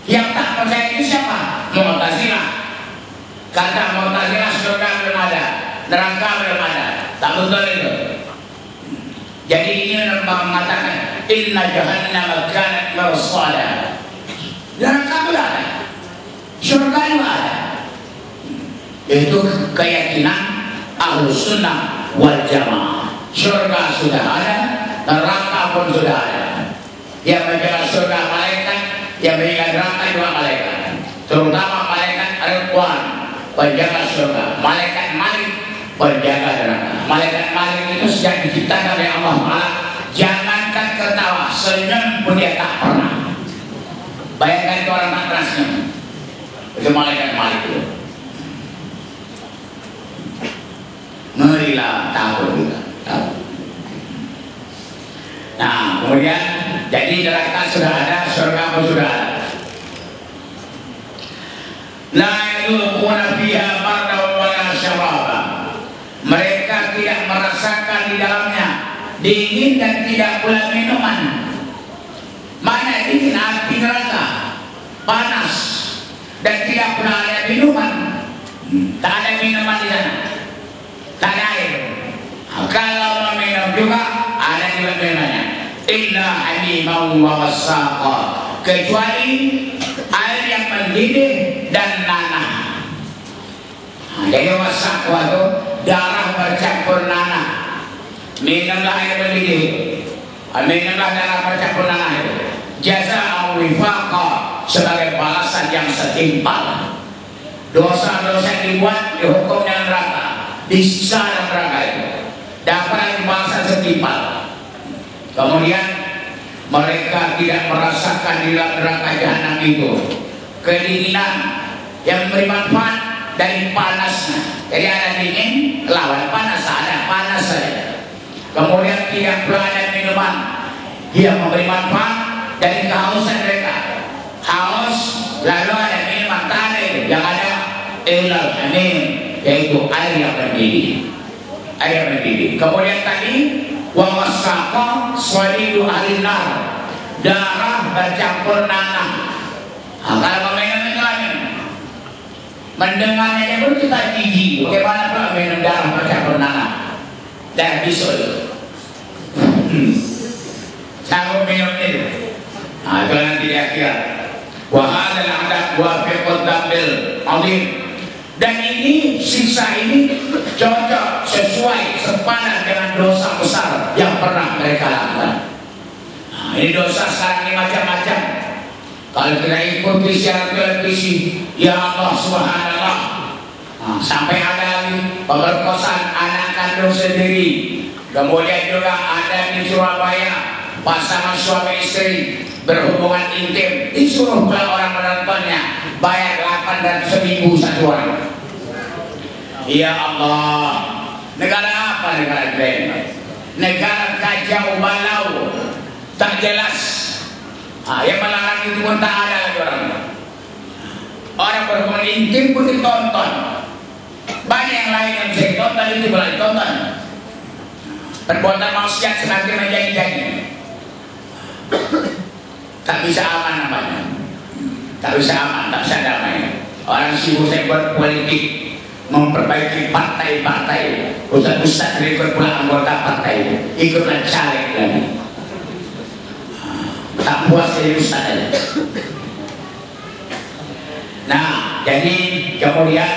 Yang tak percaya itu siapa? Mu'tazilah. Kata Mu'tazilah surga belum ada, neraka belum ada. Tak betul itu. Jadi ini mengatakan inna jahannam kanat marsada. Neraka pun ada, surga juga ada. Itu keyakinan Ahlus Sunnah wal Jamaah. Surga sudah ada, neraka pun sudah ada. Yang menjaga surga malaikat, yang menjaga neraka juga malaikat. Terutama malaikat Ridwan, penjaga surga. Malaikat Malik, penjaga neraka. Malaikat Malik itu sejak diciptakan oleh Allah Ta'ala, jangankan ketawa, senyum pun dia tak pernah. Bayangkan itu orang tak pernah senyum. Itu malaikat Malik itu. Ngerilah, takut juga. Nah, kemudian jadi neraka sudah ada, surga pun sudah ada. La yadhuquna fiha bardan wala syaraba. Mereka tidak merasakan di dalamnya dingin dan tidak pula minuman. Mana dingin api neraka, panas, dan tidak pula ada minuman. Tak ada minuman di sana, tak ada air. Kalau meminum juga ada juga minumnya. Illa hamimau wa wassaqa, kecuali air yang mendidih dan nanah. Jadi wassaqa itu darah bercampur nanah. Minumlah air mendidih, minumlah darah bercampur nanah itu. Jazaa wifaqa, sebagai balasan yang setimpal. Dosa-dosa yang dibuat dihukum dengan neraka, disiksa dengan neraka itu, dapat balasan setimpal. Kemudian mereka tidak merasakan di dalam neraka jahanam itu kedinginan yang beri manfaat dari panasnya. Jadi ada dingin lawan panas, ada panas saja. Kemudian tidak pula ada minuman yang memberi manfaat dari kehausan mereka. Haus lalu ada minuman, tak ada itu. Yang ada ilal hamim, yaitu air yang mendidih. Air yang mendidih. Kemudian tadi wa wassaqa swadidu ahli nar, darah bercampur nanah. Kalau meminum itu lagi mendengarnya pun kita jijik. Bagaimana pula minum darah bercampur nanah? Darah bisul itu. Sanggup minum itu. Nah, itu nanti di akhirat. Wa hadzal adab wa fiqud dambil azim. Dan ini sisa ini cocok, sesuai, sepadan dengan dosa besar yang pernah mereka lakukan. Nah, ini dosa sekarang ini macam-macam. Kalau kita ikuti siaran televisi, ya Allah subhanallah, nah, sampai ada lagi pemerkosaan anak kandung sendiri. Kemudian juga ada di Surabaya pasangan suami istri berhubungan intim, disuruh pula orang menontonnya, bayar 800.000 satu orang. Ya Allah, negara apa negara ini? Negara kacau balau, tak jelas. Yang melarang itu pun tak ada lagi orang. Orang berhubungan intim pun ditonton. Banyak yang lain yang bisa ditonton, itu boleh ditonton. Perbuatan maksiat semakin menjadi-jadi, tak bisa aman namanya, tak bisa aman, tak bisa damai. Orang sibuk buat politik, memperbaiki partai-partai, ustaz-ustaz rekrut pula anggota partai, ikutlah caleg lagi. Tak puas jadi ustaz aja. Nah, jadi kemudian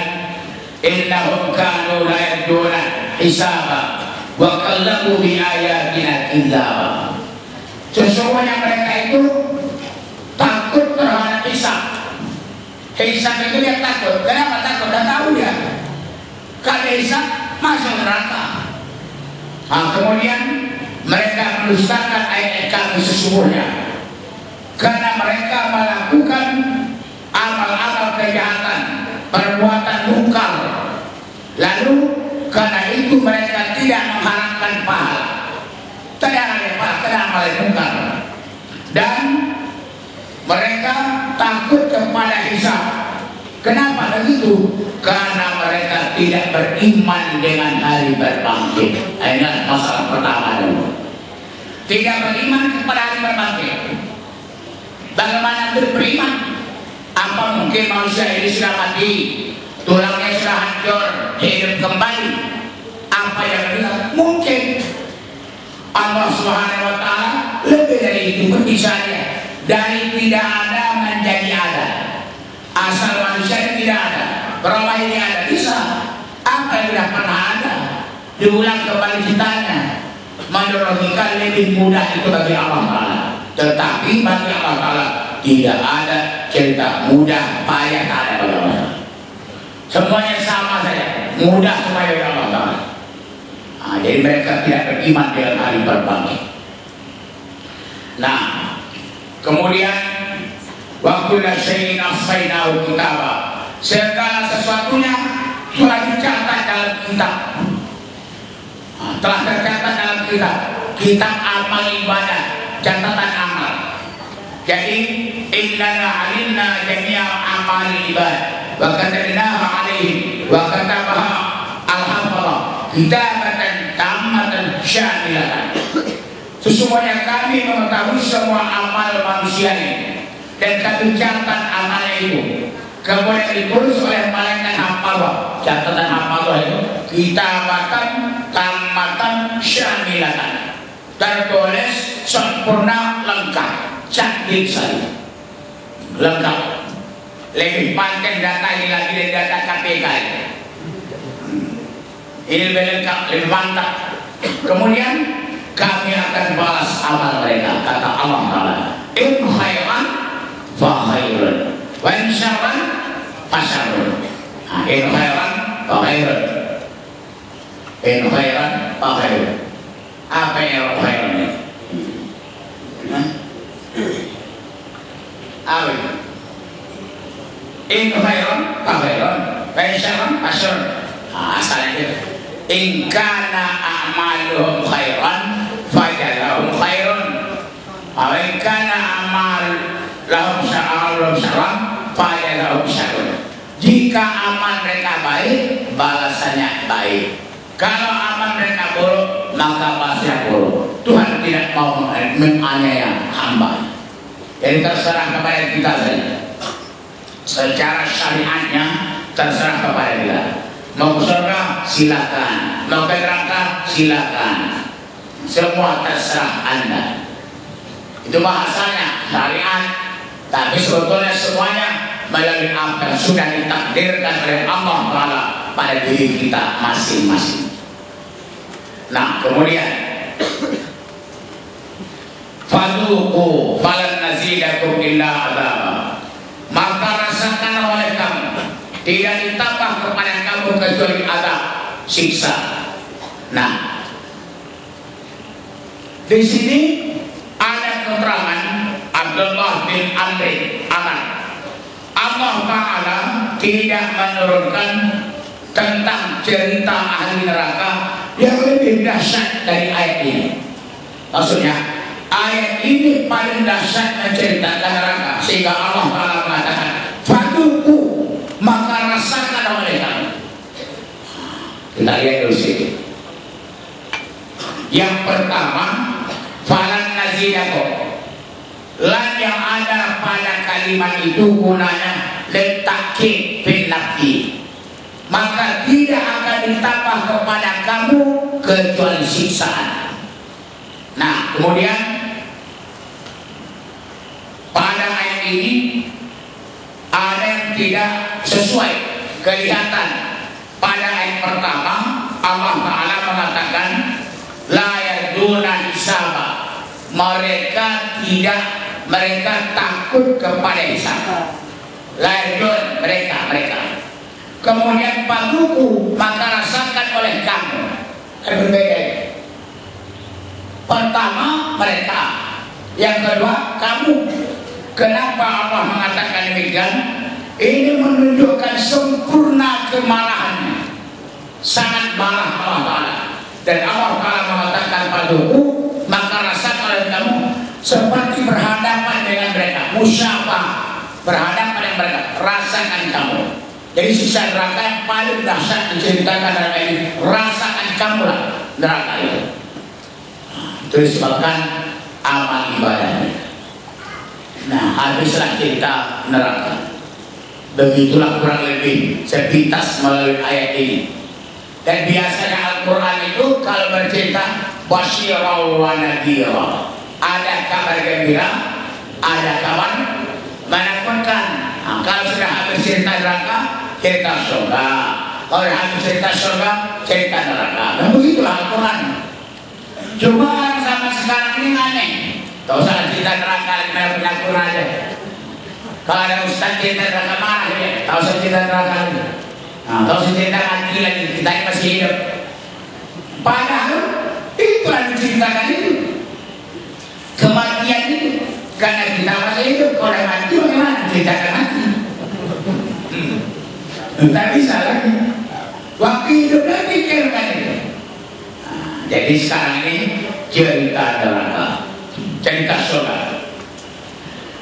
innahum kanu la yarjuna hisaba wa kallamu bi ayatina kadzdzaba. Sesungguhnya mereka itu takut terhadap hisab. Hisab itu dia takut. Kenapa takut? Dah tahu dia. Kalau hisab masuk neraka. Nah, kemudian mereka mendustakan ayat kami sesungguhnya karena mereka melakukan amal-amal kejahatan, perbuatan mungkar. Lalu karena itu mereka tidak mengharapkan pahala, tidak ada pahala, tidak amal mungkar, dan mereka takut kepada hisab. Kenapa begitu? Karena mereka tidak beriman dengan hari berbangkit. Ini masalah pertama dulu. Tidak beriman kepada hari berbangkit. Bagaimana beriman? Apa mungkin manusia ini sudah mati, tulangnya sudah hancur, hidup kembali? Apa yang benar? Mungkin. Allah Subhanahu wa Ta'ala lebih dari itu berbicara. Dari tidak ada menjadi ada. Asal manusia tidak ada, berubah ini ada, bisa. Apa yang tidak pernah ada diulang kembali citanya. Menurut logika lebih mudah itu bagi Allah Ta'ala. Tetapi bagi Allah Ta'ala tidak ada cerita mudah, payah, tak ada bagi Allah. Semuanya sama saja, mudah semua bagi Allah Ta'ala. Nah, jadi mereka tidak beriman dengan hari berbangkit. Nah, kemudian waktu syai'in ahsaynahu kitaba, segala sesuatunya telah dicatat dalam kitab. Telah tercatat dalam kitab amal ibadah, catatan amal. Jadi inna alimna jami'a amal ibadah wa katabnaha alaihi wa katabaha al-hafadha kitabatan tammatan syamilatan. Sesungguhnya kami mengetahui semua amal manusia ini dan kami catat amalnya itu, kemudian ditulis oleh malaikat hafadhah. Catatan hafadhah itu kitabatan tammatan syamilatan, tertulis sempurna, lengkap, cantik sekali, lengkap. Lebih panjang data ini lagi dari data KPK ini lebih lengkap, lebih mantap. Kemudian kami akan balas amal mereka, kata Allah Ta'ala. In khairan fa khairun wa in syarran fa syarrun. In khairan fa khairun, in khairan fa khairun. Apa yang khairan ini? Apa? In khairan fa khairun wa in syarran fa syarrun. Asalnya in kana a'maluhum khairan fajalahum khairun wa in kana amal lahum syarran fajalahum syarrun. Jika amal mereka baik, balasannya baik. Kalau amal mereka buruk, maka balasnya buruk. Tuhan tidak mau menganiaya hamba. Jadi terserah kepada kita saja. Secara syariatnya terserah kepada kita. Mau ke surga silakan, mau ke neraka silakan, semua terserah Anda. Itu bahasanya syariat, tapi sebetulnya semuanya melalui apa yang sudah ditakdirkan oleh Allah Ta'ala pada diri kita masing-masing. Nah, kemudian fadhuqu falan nazidakum illa adzaba, maka rasakan oleh kamu, tidak ditambah kepada kamu kecuali azab, siksa. Nah, di sini ada keterangan Abdullah bin Amr. Allah Ta'ala tidak menurunkan tentang cerita ahli neraka yang lebih dahsyat dari ayat ini. Maksudnya ayat ini paling dahsyat menceritakan neraka, sehingga Allah Ta'ala mengatakan fadhuqu, maka rasakan oleh kamu. Kita lihat dulu sini. Yang pertama, falan nazidakum. Lan yang ada pada kalimat itu gunanya letakkan fil nafi. Maka tidak akan ditambah kepada kamu kecuali siksaan. Nah, kemudian pada ayat ini ada yang tidak sesuai kelihatan. Pada ayat pertama Allah Ta'ala mengatakan la yaduna hisaba, mereka takut kepada hisab. La yadun, mereka. Kemudian paduku, maka rasakan oleh kamu. Kan berbeda. Pertama mereka, yang kedua kamu. Kenapa Allah mengatakan demikian? Ini menunjukkan sempurna kemarahannya. Sangat marah Allah Ta'ala. Dan Allah Ta'ala mengatakan paduku, maka rasakan oleh kamu seperti berhadapan dengan mereka. Musyafah, berhadapan dengan mereka, rasakan kamu. Jadi siksa neraka yang paling dahsyat diceritakan dalam ini, rasakan kamulah neraka itu. Itu disebabkan amal ibadahnya. Nah, habislah cerita neraka. Begitulah kurang lebih sepintas melalui ayat ini. Dan biasanya Al-Quran itu kalau bercerita basyirah wa nadhira, ada kabar gembira, ada kabar menakutkan. Nah, kalau sudah habis cerita neraka, cerita surga. Kalau habis cerita surga, cerita neraka. Dan begitulah Al-Quran. Cuma orang sama sekarang ini aneh. Tak usah cerita neraka, kita punya Al-Quran aja. Kalau ada ustaz cerita neraka marah dia. Tak usah cerita neraka lagi. Nah, tak usah cerita mati lagi. Kita ini masih hidup. Padahal itu yang diceritakan itu. Kematian itu. Karena kita masih hidup. Kalau ada mati bagaimana? Ceritakan mati. Tak bisa lagi. Waktu hidup dan pikirkan itu. Nah, jadi sekarang ini cerita neraka, cerita surga.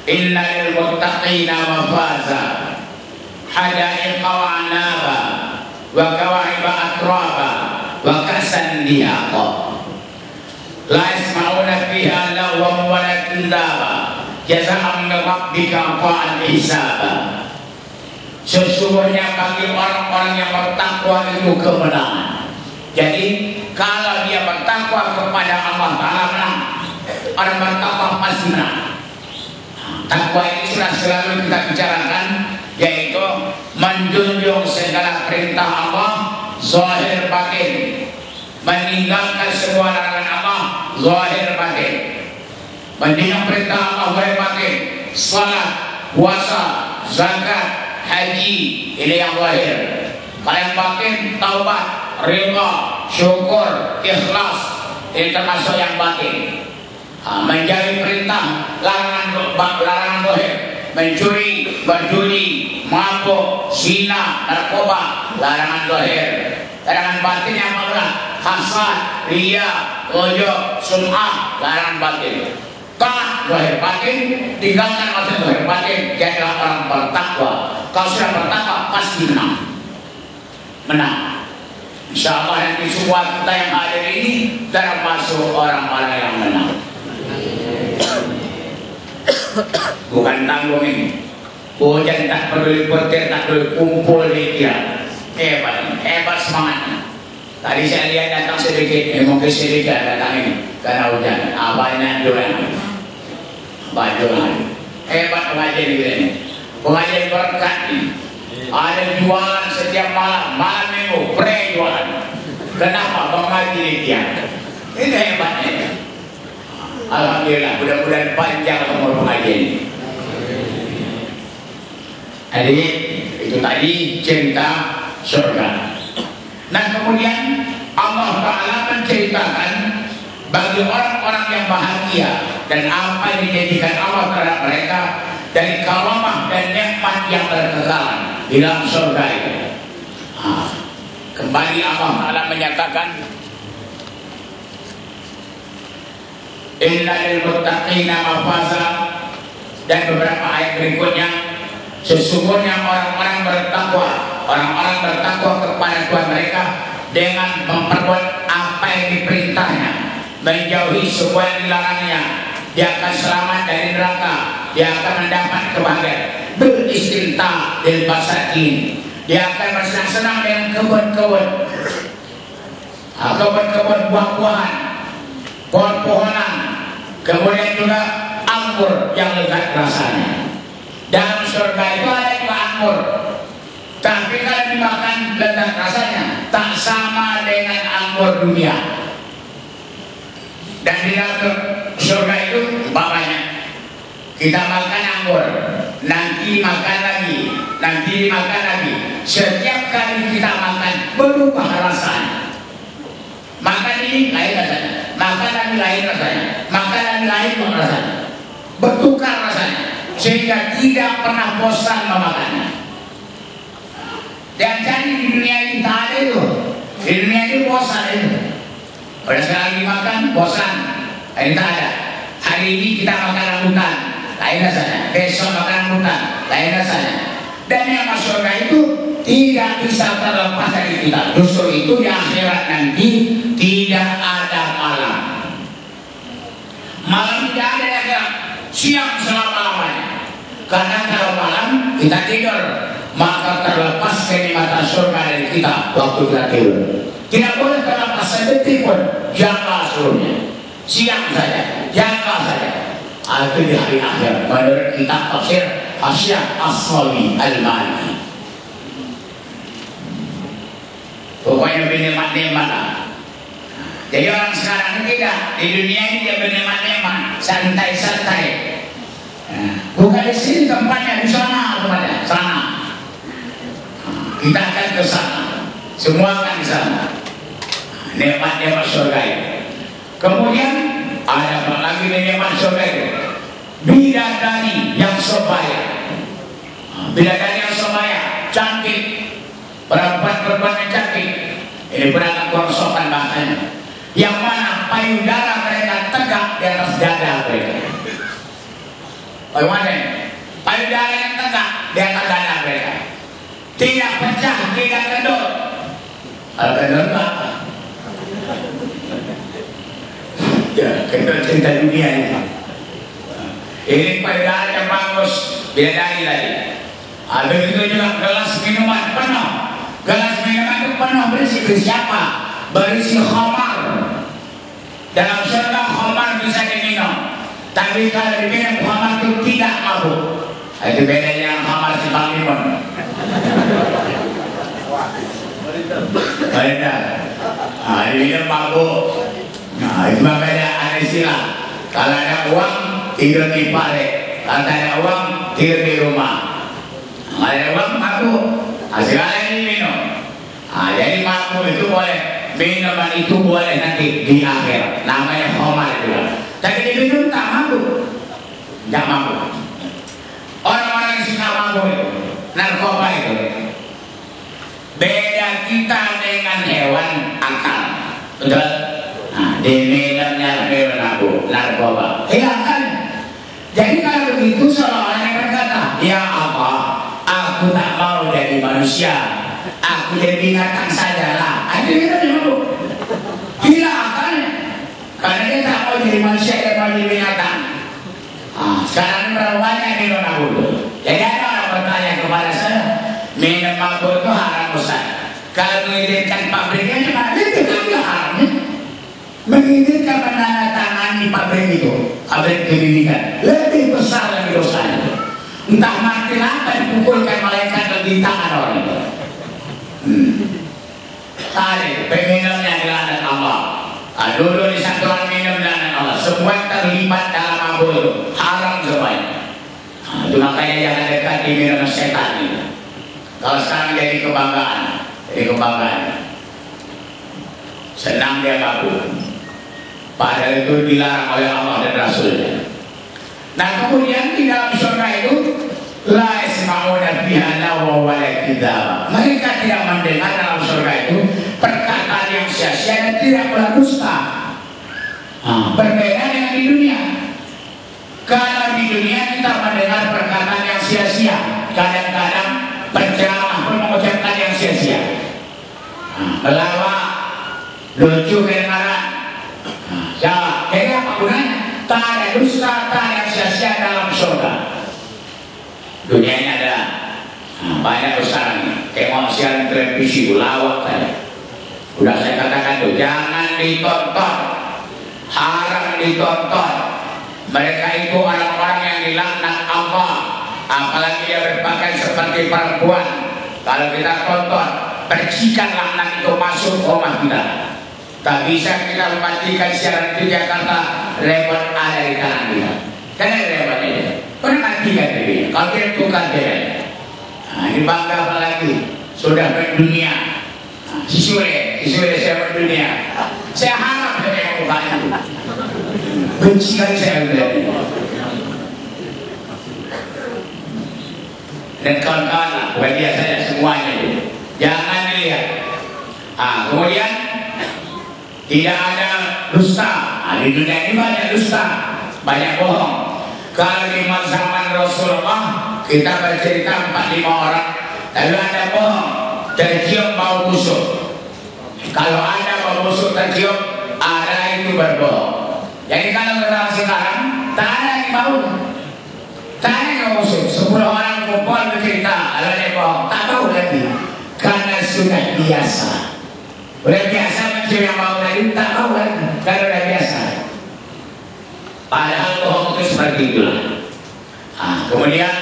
Inna lil muttaqina mafaza, hadaiqa wa anaba, wa kawa'iba atraba, wa kasan dihaqa. La yasma'una fiha lagwan wa la kadzaba, jazaa'an min rabbika ata'an hisaba. Sesungguhnya bagi orang-orang yang bertakwa itu kemenangan. Jadi kalau dia bertakwa kepada Allah Ta'ala menang. Orang bertakwa pasti menang. Takwa ini sudah selalu kita bicarakan, yaitu menjunjung segala perintah Allah zahir batin, meninggalkan semua larangan Allah zahir batin. Menjunjung perintah Allah zahir batin, salat, puasa, zakat, haji, ini yang zahir. Kalau yang batin, taubat, ridha, syukur, ikhlas, ini termasuk yang batin. Menjadi perintah larangan zahir, mencuri, berjudi, mabuk, zina, narkoba, larangan zahir. Larangan batin yang mana? Hasad, riya, ujub, sum'ah, larangan batin. Taat zahir batin, tinggalkan maksud zahir batin. Jadilah orang bertakwa. Kalau sudah bertakwa pasti menang. Insya Allah nanti semua kita yang hadir ini termasuk orang-orang yang menang. Bukan tanggung ini. Hujan tak peduli petir, tak peduli kumpul dia. Hebat semangatnya. Tadi saya lihat datang sedikit, mungkin sedikit datang ini karena hujan. Banyak doa, banyak lagi. Hebat pengajian ini. Pengajian berkat ini. Ada jualan setiap malam minggu, pre-jualan. Kenapa? Mengaji dia. Ini hebatnya. Alhamdulillah, mudah-mudahan panjang umur pengajian ini. Jadi itu tadi cerita surga. Nah kemudian Allah Ta'ala menceritakan bagi orang-orang yang bahagia dan apa yang dijadikan Allah terhadap mereka dari karamah dan nikmat yang berkekalan di dalam surga itu. Kembali Allah Ta'ala menyatakan Inna lil muttaqina mafaza, dan beberapa ayat berikutnya sesungguhnya orang-orang bertakwa kepada Tuhan mereka dengan memperbuat apa yang diperintahnya, menjauhi semua yang dilarangnya, dia akan selamat dari neraka, dia akan mendapat kebahagiaan. Beristimta dan basakin, dia akan bersenang-senang dengan kebun-kebun, kebun-kebun buah-buahan, pohon-pohonan, kemudian juga anggur yang lezat rasanya. Dalam surga itu ada juga anggur, tapi kalau dimakan lezat rasanya tak sama dengan anggur dunia. Dan di dalam surga itu umpamanya kita makan anggur, nanti makan lagi, nanti makan lagi. Setiap kali kita makan berubah rasanya. Makan ini lain rasanya, makan lagi lain rasanya, makan lagi lain rasanya, bertukar rasanya, sehingga tidak pernah bosan memakannya. Dan jadi di dunia ini tak ada itu, di dunia ini bosan itu. Pada sekali makan bosan, ini tak ada. Hari ini kita makan rambutan, lain rasanya. Besok makan rambutan, lain rasanya. Dan yang masuk surga itu tidak bisa terlepas dari kita. Justru itu di akhirat nanti tidak ada malam. Malam tidak ada ya, siang selama-lamanya. Karena kalau malam kita tidur, maka terlepas kenikmatan surga dari kita waktu kita tidur. Tidak boleh terlepas sedetik pun, jaga seluruhnya. Siang saja, jaga saja. Itu di hari akhir menurut kitab tafsir Asy-Syaikh As-Sawi Al-Maliki. Pokoknya bernikmat-nikmat lah. Jadi orang sekarang ini tidak, di dunia ini dia bernikmat-nikmat, santai-santai. Bukan di sini tempatnya, di sana tempatnya, sana. Kita akan ke sana, semua akan di sana. Nikmat-nikmat surga itu. Kemudian ada apa lagi nikmat surga itu? Bidadari yang sebaya. Bidadari yang sebaya, cantik, perempuan-perempuan yang cantik. Ini beragam kurang sopan bahasanya. Yang mana payudara mereka tegak di atas dada mereka. Bagaimana? Payudara yang tegak di atas dada mereka. Tidak pecah, tidak kendor. Kalau kendor apa? Ya, kendor cinta dunia ini. Ini payudara yang bagus, bidadari lagi. Begitu juga gelas minuman penuh. Gelas minuman itu penuh berisi siapa? Berisi khamar. Dalam surga khamar bisa diminum. Tapi kalau diminum khamar itu tidak mabuk. Itu bedanya yang khamar si Bang Limon. Beda. Diminum mabuk. Itu beda ada istilah. Kalau ada uang tidur di pare, kalau ada uang tidur di rumah. Kalau ada uang mabuk, segala ini minum. Jadi mabuk itu boleh. Minuman itu boleh nanti di akhir, namanya khamar juga. Tapi diminum tak mabuk, tidak mabuk. Orang-orang yang suka mabuk itu, narkoba itu, beda kita dengan hewan akal, betul? Diminumnya minum narkoba, hilangkan. Jadi kalau begitu seorang yang berkata, ya Allah, aku tak mau jadi manusia. Aku jadi binatang sajalah. Itu kita dulu hilangkan. Karena dia tak mau jadi manusia, dia mau jadi binatang. Sekarang berapa banyak minum mabuk? Jadi ada orang bertanya kepada saya, minum mabuk itu haram Ustaz. Kalau mengizinkan pabriknya gimana? Itu kan haramnya. Mengizinkan menandatangani pabrik itu, pabrik pendidikan lebih besar lagi dosanya. Entah mati apa dipukulkan malaikat di tangan orang itu. Tadi peminumnya dilaknat Allah. Dulu di satu orang minum dilaknat Allah. Semua terlibat dalam mabuk itu haram semuanya. Itu makanya jangan dekati minuman setan itu. Kalau sekarang jadi kebanggaan, senang dia mabuk. Padahal itu dilarang oleh Allah dan Rasulnya. Nah kemudian di dalam surga itu la yasma'una fiha lagwa wa la kadzaba. Mereka tidak mendengar dalam surga itu perkataan yang sia-sia dan tidak berdusta. Berbeda dengan di dunia. Kalau di dunia kita mendengar perkataan yang sia-sia, kadang-kadang penceramah pun mengucapkan yang sia-sia. melawak, lucu kedengaran. Ya, jadi apa gunanya? Tak ada dusta, tak ada sia-sia dalam surga. Dunia ini ada banyak sekarang kayak siaran televisi lawak saja. Udah saya katakan tuh, jangan ditonton, haram ditonton. Mereka itu orang-orang yang dilaknat Allah, apalagi dia berpakaian seperti perempuan. Kalau kita tonton, percikan laknat itu masuk rumah kita. Tak bisa kita mematikan siaran itu Jakarta, remote ada di tangan kita. Kan ada remote itu. Pernah matikan TV. Kalau kita tukar bedanya. Nah, ini bangga apalagi sudah berdunia. Si Sule saya berdunia. Saya harap saya yang mukanya. Benci kali saya melihat. Dan kawan-kawan lah, bukan dia saja semuanya itu. Jangan dilihat. Kemudian tidak ada dusta. Di dunia ini banyak dusta, banyak bohong. Kalau di zaman Rasulullah kita bercerita 4-5 orang, lalu ada bohong, tercium bau busuk. Kalau ada bau busuk tercium, ada itu berbohong. Jadi kalau orang sekarang tak ada yang bau, tak ada yang busuk. 10 orang kumpul bercerita, lalu ada bohong, tak tahu lagi, karena sudah biasa. Udah biasa mencium yang bau tadi, tak tahu lagi, karena udah biasa. Padahal bohong itu seperti itulah. Kemudian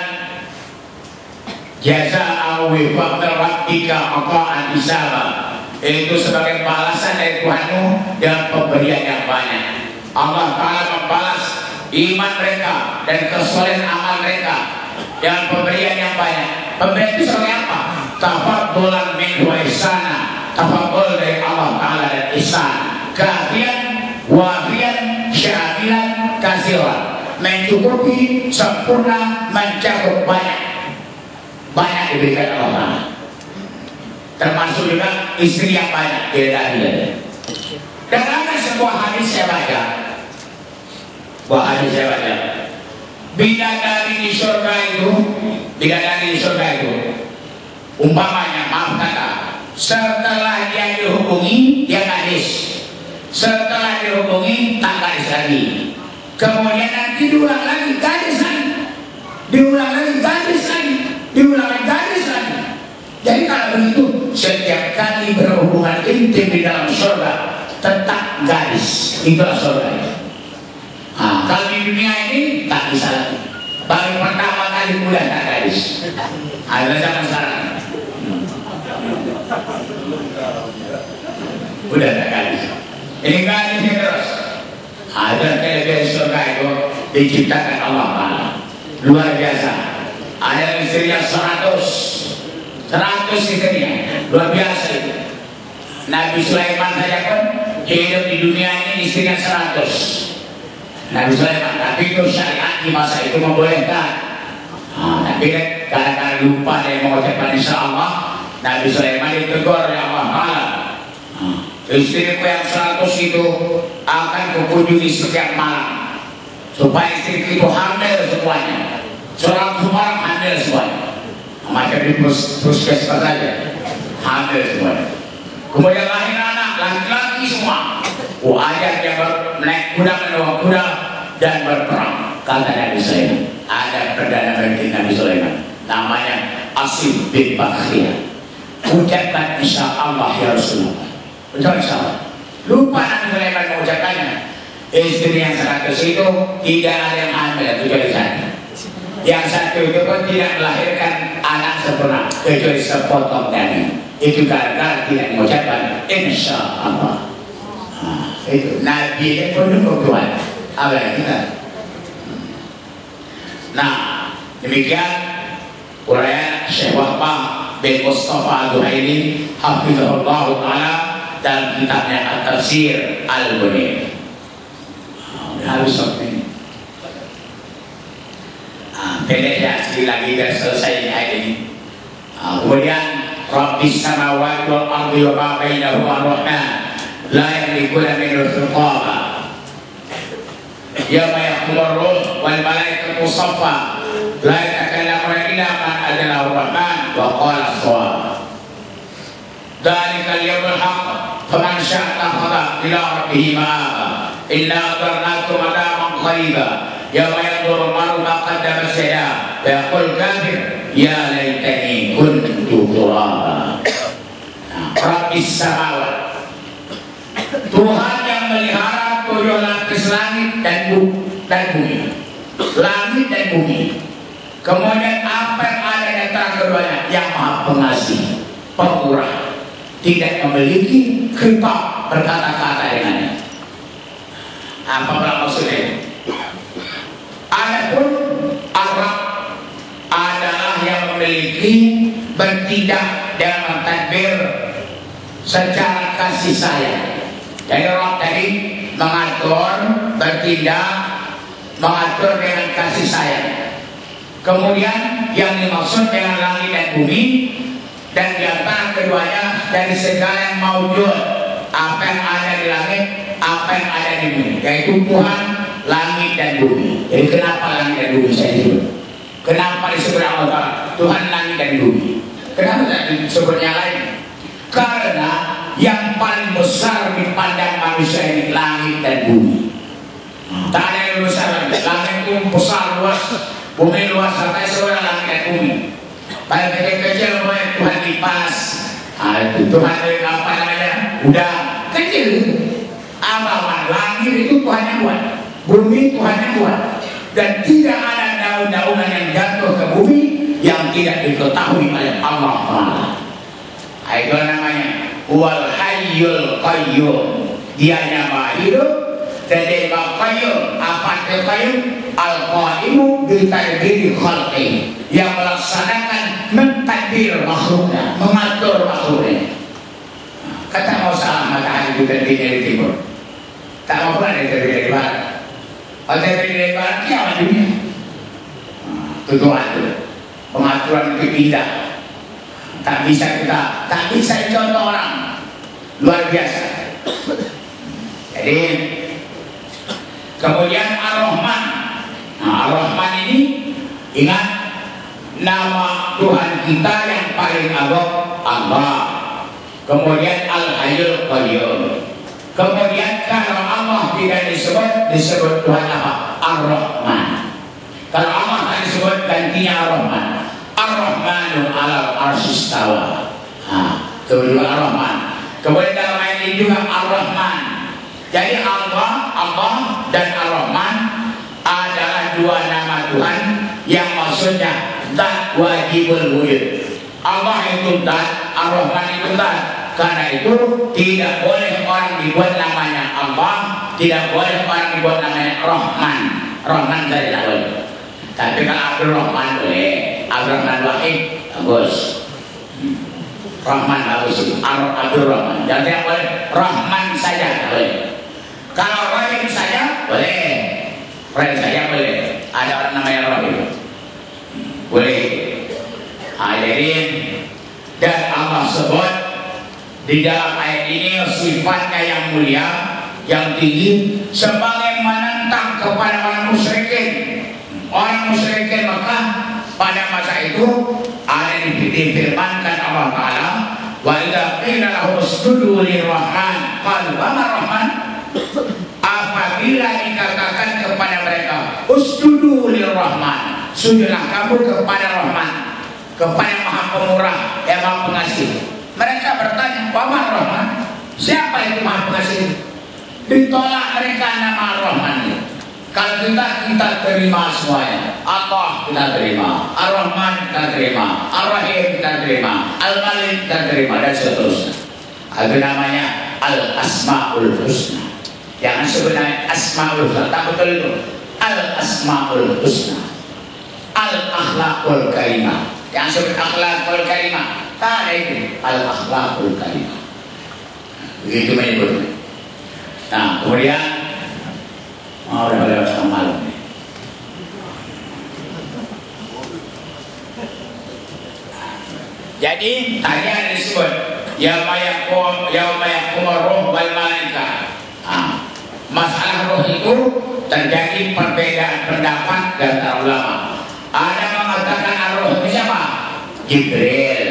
jasa awi faktor rabbika aqa'an isaba, itu sebagai balasan dari Tuhanmu dan pemberian yang banyak. Allah Ta'ala membalas iman mereka dan kesolehan amal mereka dan pemberian yang banyak. Pemberian itu sebagai apa? Tafaddulan min wa ihsana, tafaddul dari Allah Ta'ala dan ihsan, kafian wafian syamilan kasiran, mencukupi, sempurna, mencakup banyak diberikan Allah, termasuk juga istri yang banyak tidak. Dan ada sebuah hadis saya baca, bidadari di surga itu, umpamanya, maaf kata, setelah dia dihubungi dia gadis, setelah dihubungi tak gadis lagi, kemudian nanti diulang lagi gadis lagi, diulang lagi gadis lagi, diulang lagi gadis lagi. Jadi kalau begitu setiap kali berhubungan intim di dalam surga tetap gadis, itulah surga. Kalau di dunia ini tak bisa lagi. Baru pertama kali mudah tak gadis. Ada zaman sekarang. Udah tak gadis. Ini gadisnya terus. Ada kelebihan surga itu diciptakan Allah Ta'ala. Luar biasa. Ada istrinya 100 istrinya. Luar biasa itu. Nabi Sulaiman saja pun hidup di dunia ini istrinya 100. Nabi Sulaiman, tapi itu syariat di masa itu membolehkan. Tapi kadang-kadang lupa dia mengucapkan insya Allah. Nabi Sulaiman ditegur oleh Allah Ta'ala. Istriku yang 100 itu akan kukunjungi setiap malam supaya istriku itu hamil semuanya. 100 orang hamil semuanya. Macam di puskesmas saja hamil semuanya. Kemudian lahir anak laki-laki semua. Ajak dia naik kuda, menunggang kuda dan berperang. Kata Nabi Sulaiman, ada perdana menteri Nabi Sulaiman, namanya Asim bin Bakhriyah. Ucapkan insya Allah ya Rasulullah. Ucapkan insya Allah. Lupa Nabi Sulaiman mengucapkannya. Istri yang 100 itu tidak ada yang hamil kecuali satu. Yang satu itu pun tidak melahirkan anak sempurna kecuali sepotong daging. Itu gara-gara tidak mengucapkan insya Allah. Itu Nabi yang pendukung Tuhan. Apalagi kita. Nah, demikian uraian Syekh Wahbah bin Mustafa Al-Zuhaili hafizahullah ta'ala dalam kitabnya At-Tafsir Al-Munir. Harus waktu ini. Pendek ya, sekali lagi dan selesai ayat ini. Kemudian Rabbis samawati wal ardi wa ma bainahuma ar-rahman la yamlikuna minhu khitaba yawma yahmur ruh wal malaikatu saffa la yatakallamuna illa man adana ar-rahman wa qala shawab. Dzalikal yaumul haqq faman syaa'a ittakhadha ila rabbih ma'aba. Inna anzarnakum 'adzaban qariba yauma yanzuru al-mar'u ma qaddamat yadahu wa yaqul kafir ya laitani kuntu turaba. Rabbis samawati, Tuhan yang melihara tujuh lapis langit dan bumi, langit dan bumi. Kemudian apa yang ada di antara keduanya, yang maha pengasih, pemurah, tidak memiliki khitab berkata-kata dengannya. Apa maksudnya? Adapun Arab adalah yang memiliki bertindak dengan tadbir secara kasih sayang. Jadi Arab tadi mengatur, bertindak, mengatur dengan kasih sayang. Kemudian yang dimaksud dengan langit dan bumi, dan di antara keduanya dari segala yang maujud, apa yang ada di langit, apa yang ada di bumi, yaitu Tuhan, langit dan bumi. Jadi kenapa langit dan bumi saya disebut? Kenapa disebut Allah Ta'ala Tuhan langit dan bumi? Kenapa tidak disebutnya lain? Karena yang paling besar dipandang manusia ini langit dan bumi. Tak ada yang besar lagi. Langit itu besar luas, bumi luas sampai seluruh langit dan bumi. Pada kecil-kecil mulai Tuhan lipas. Itu Tuhan dari apa namanya? Udah kecil. Apa langit itu Tuhan yang buat, bumi Tuhan yang buat, dan tidak ada daun-daunan yang jatuh ke bumi yang tidak diketahui oleh Allah Taala. Itu namanya wal hayyul qayyum. Dianya maha hidup dan dia maha qayyum. Apa itu qayyum? Al qaimu bi tadbir khalqi, yang melaksanakan mentadbir makhluknya, mengatur makhluknya. Kata mau salah matahari itu terbit dari timur, tak mau pula dari terbit dari barat. Kalau terbit dari barat kiamat dunia. Tujuan itu pengaturan itu indah. Tak bisa dicontoh orang, luar biasa. Jadi kemudian Ar-Rahman. Nah, Ar-Rahman ini ingat nama Tuhan kita yang paling agung Allah. Kemudian Al-Hayyul Qayyum. Kemudian kalau Allah tidak disebut Tuhan apa? Ar-Rahman. Kalau Allah tidak disebut gantinya Ar-Rahman. Ar-Rahmanu 'alal 'arsy istawa. Itu juga Ar-Rahman. Kemudian dalam ayat ini juga Ar-Rahman. Jadi Allah dan Ar-Rahman adalah dua nama Tuhan yang maksudnya zat wajibul wujud. Allah itu zat, Ar-Rahman itu zat. Karena itu tidak boleh orang dibuat namanya Allah, tidak boleh orang dibuat namanya Rahman. Rahman saya tidak boleh. Tapi kalau Abdul Rahman boleh, Abdul Rahman Wahid bagus, Rahman bagus itu, Abdul Rahman. Jadi yang boleh Rahman saja boleh. Kalau Rahim saja boleh, Rahim saja boleh. Ada orang namanya Rahim, boleh. Jadi dan Allah sebut di dalam ayat ini sifatnya yang mulia, yang tinggi, sebagai menentang kepada orang musyrikin. Orang musyrikin Mekah pada masa itu ada difirmankan Allah Ta'ala, wa idza qila lahum usjudu lirrahman qalu wa mar-rahman. Apabila dikatakan kepada mereka usjudu lirrahman, sujudlah kamu kepada Rahman, kepada Maha Pemurah yang Maha Pengasih. Mereka bertanya, wa mar-rahman? Siapa itu Maha Pengasih? Ditolak mereka nama Ar-Rahman. Kalau kita terima semuanya. Allah kita terima, Ar-Rahman kita terima, Ar-Rahim kita terima, Al-Malik kita terima, dan seterusnya. Itu namanya Al-Asma'ul Husna. Jangan sebenarnya Asma'ul Husna, tak betul itu. Al-Asma'ul Husna, Al-Akhlaqul Karimah. Yang sebut Akhlaqul Karimah, tak ada itu. Al-Akhlaqul Karimah. Begitu menyebutnya. Nah, kemudian udah lewat tengah malam nih. Jadi tadi ada disebut yauma yaqumu ruh wal malaikah. Masalah roh itu terjadi perbedaan pendapat di antara ulama. Ada mengatakan roh itu siapa? Jibril.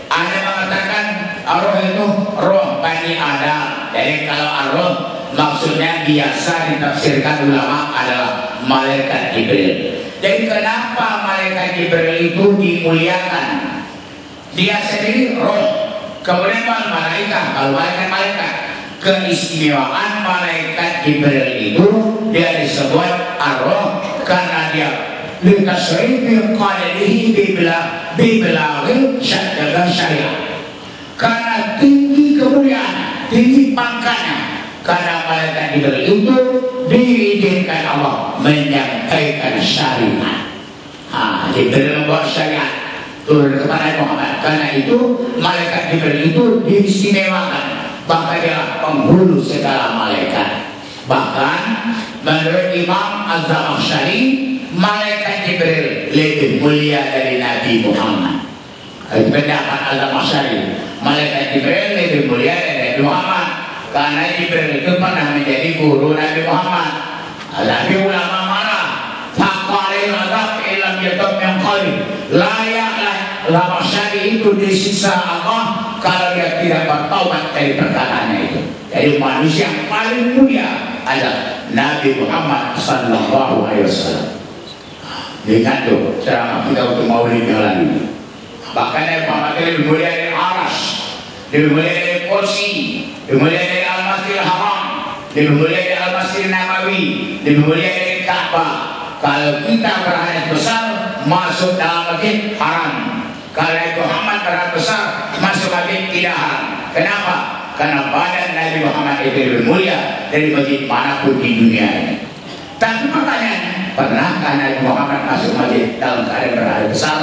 Ada mengatakan Ar-Ruh itu roh Bani Adam. Jadi kalau Ar-Ruh maksudnya biasa ditafsirkan ulama adalah malaikat Jibril. Jadi kenapa malaikat Jibril itu dimuliakan? Dia sendiri roh. Kemudian malaikat, kalau malaikat, keistimewaan malaikat Jibril itu dia disebut Ar-Ruh karena dia litasrifi qadrihi bibilaghi syariah. Karena tinggi kemuliaan, tinggi pangkatnya. Karena malaikat Jibril itu diizinkan Allah menyampaikan syariat. Jibril membawa syariat turun kepada Muhammad. Karena itu malaikat Jibril itu diistimewakan. Bahkan dia penghulu segala malaikat. Bahkan menurut Imam Az-Zamakhsyari, malaikat Jibril lebih mulia dari Nabi Muhammad. Pendapat Az-Zamakhsyari, malaikat Jibril lebih mulia dari Nabi Muhammad karena Jibril itu pernah menjadi guru Nabi Muhammad. Tapi ulama marah, taqalil adab ilam yatab yang qalib. Layaklah Az-Zamakhsyari itu disiksa Allah kalau dia tidak bertaubat dari perkataannya itu. Jadi manusia yang paling mulia adalah Nabi Muhammad sallallahu alaihi wasallam. Ingat tuh ceramah kita untuk Maulid yang lalu. Bahkan Nabi Muhammad lebih mulia dari Arash, lebih mulia dari kursi, lebih mulia dari Al-Masjidil Haram, lebih mulia dari Al-Masjidil Nabawi, lebih mulia dari Ka'bah. Kalau kita berhadas besar masuk dalam masjid haram. Kalau Nabi Muhammad berhadas besar masuk masjid tidak haram. Kenapa? Karena badan Nabi Muhammad itu lebih mulia dari masjid manapun di dunia ini. Tapi pertanyaannya, pernahkah Nabi Muhammad masuk masjid dalam keadaan berhadas besar?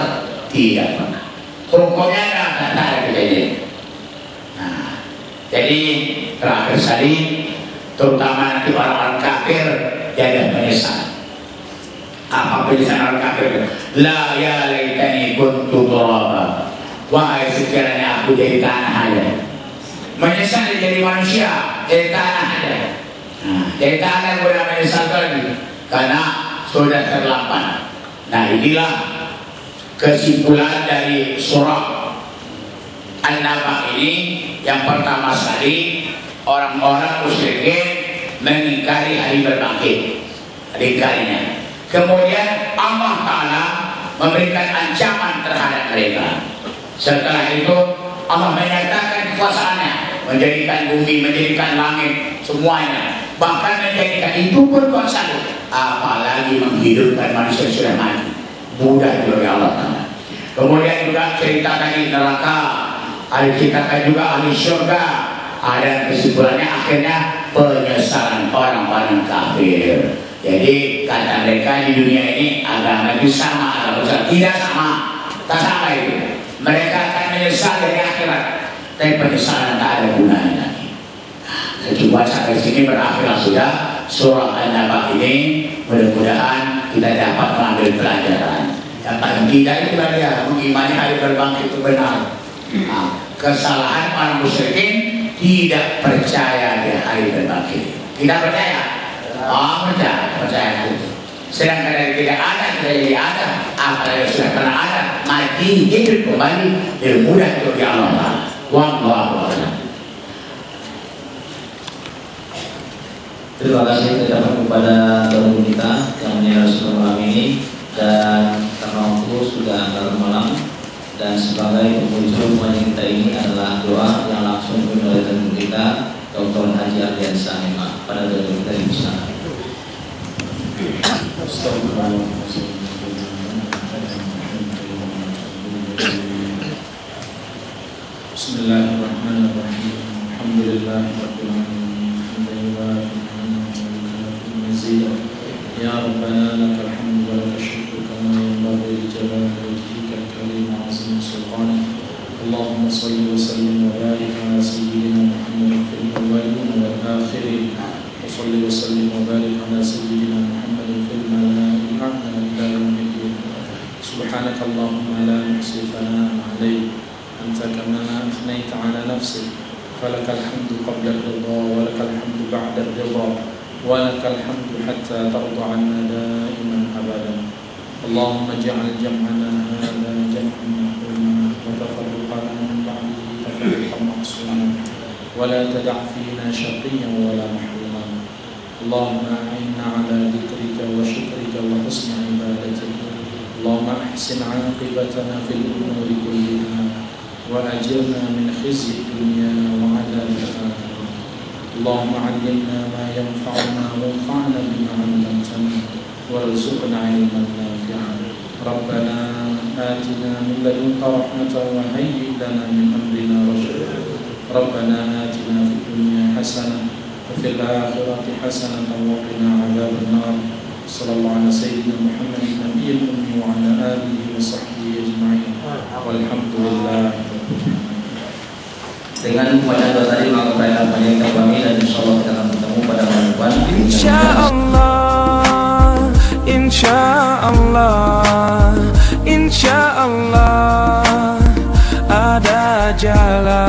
Tidak pernah. Hukumnya ada kejadian. Nah, jadi terakhir sekali, terutama nanti orang-orang kafir jadi menyesal. Apa penyesalan orang kafir? La ya laitani kuntu turaba. Wahai sekiranya aku jadi tanah aja. Menyesal jadi manusia, jadi tanah aja. Nah, jadi tanah boleh menyesal lagi karena sudah terlambat. Nah, inilah kesimpulan dari surah An-Naba ini. Yang pertama sekali, orang-orang musyrikin mengingkari hari berbangkit, ingkarinya. Kemudian Allah Ta'ala memberikan ancaman terhadap mereka. Setelah itu Allah menyatakan kekuasaannya, menjadikan bumi, menjadikan langit, semuanya. Bahkan menjadikan itu pun kok sanggup, apalagi menghidupkan manusia sudah mati. Mudah oleh Allah Ta'ala. Kemudian juga cerita tadi neraka, ada ceritakan juga ahli surga. Ada kesimpulannya akhirnya penyesalan orang-orang kafir. Jadi kata mereka di dunia ini agama itu sama, agama besar. Tidak sama, tak sama itu. Mereka akan menyesal dari akhirat, tapi penyesalan tak ada gunanya lagi. Coba sampai sini berakhirlah sudah surah An-Naba ini. Mudah-mudahan kita dapat mengambil pelajaran. Yang paling tidak itu dia mengimani hari berbangkit itu benar. Kesalahan orang musyrikin tidak percaya di hari berbangkit. Tidak percaya? Percaya. Sedangkan dari tidak ada jadi ada. Apalagi sudah pernah ada, mati hidup kembali, lebih mudah untuk Allah. Wallahu a'lam. Terima kasih kepada guru kita yang menyerah malam ini, dan karena waktu sudah larut malam, dan sebagai penghujung pengajian kita ini adalah doa yang langsung oleh guru kita Dr. Haji Ardiansyah pada guru kita di sana. Bismillahirrahmanirrahim. Alhamdulillahirabbil alamin. Ya Rabbana lakal hamdu wa lakal syukru kama yanbaghi li jalali wajhika al-karim wa 'azimi sultanik. Allahumma shalli wa sallim wa barik ala sayyidina Muhammadin fil awwalin wal akhirin. Wa shalli wa sallim wa barik ala sayyidina Muhammadin fil mala'il a'la ila yaumil din. Subhanaka Allahumma la nuhsi thana'an 'alayk anta kama athnayta 'ala nafsik. Falakal hamdu qabla ar-ridha wa lakal hamdu ba'da ar-ridha. ولك الحمد حتى ترضى عنا دائما أبدا. اللهم اجعل جمعنا هذا جمعا مرحوما وتفرقنا من بعده تفرقا ولا تدع فينا شقيا ولا محروما اللهم أعنا على ذكرك وشكرك وحسن عبادتك اللهم أحسن عاقبتنا في الأمور كلها وأجرنا من خزي الدنيا وعذاب الآخرة اللهم علمنا ما ينفعنا وانفعنا بما علمتنا وارزقنا علما نافعا ربنا آتنا من لدنك رحمة وهيئ لنا من أمرنا رشدا ربنا آتنا في الدنيا حسنة وفي الآخرة حسنة وقنا عذاب النار صلى الله على سيدنا محمد النبي الأمي وعلى آله وصحبه أجمعين والحمد لله. Dengan bacaan doa tadi maka kita panjangkan kami dan insyaallah kita akan bertemu pada minggu depan. Insyaallah, insyaallah, insyaallah ada jalan.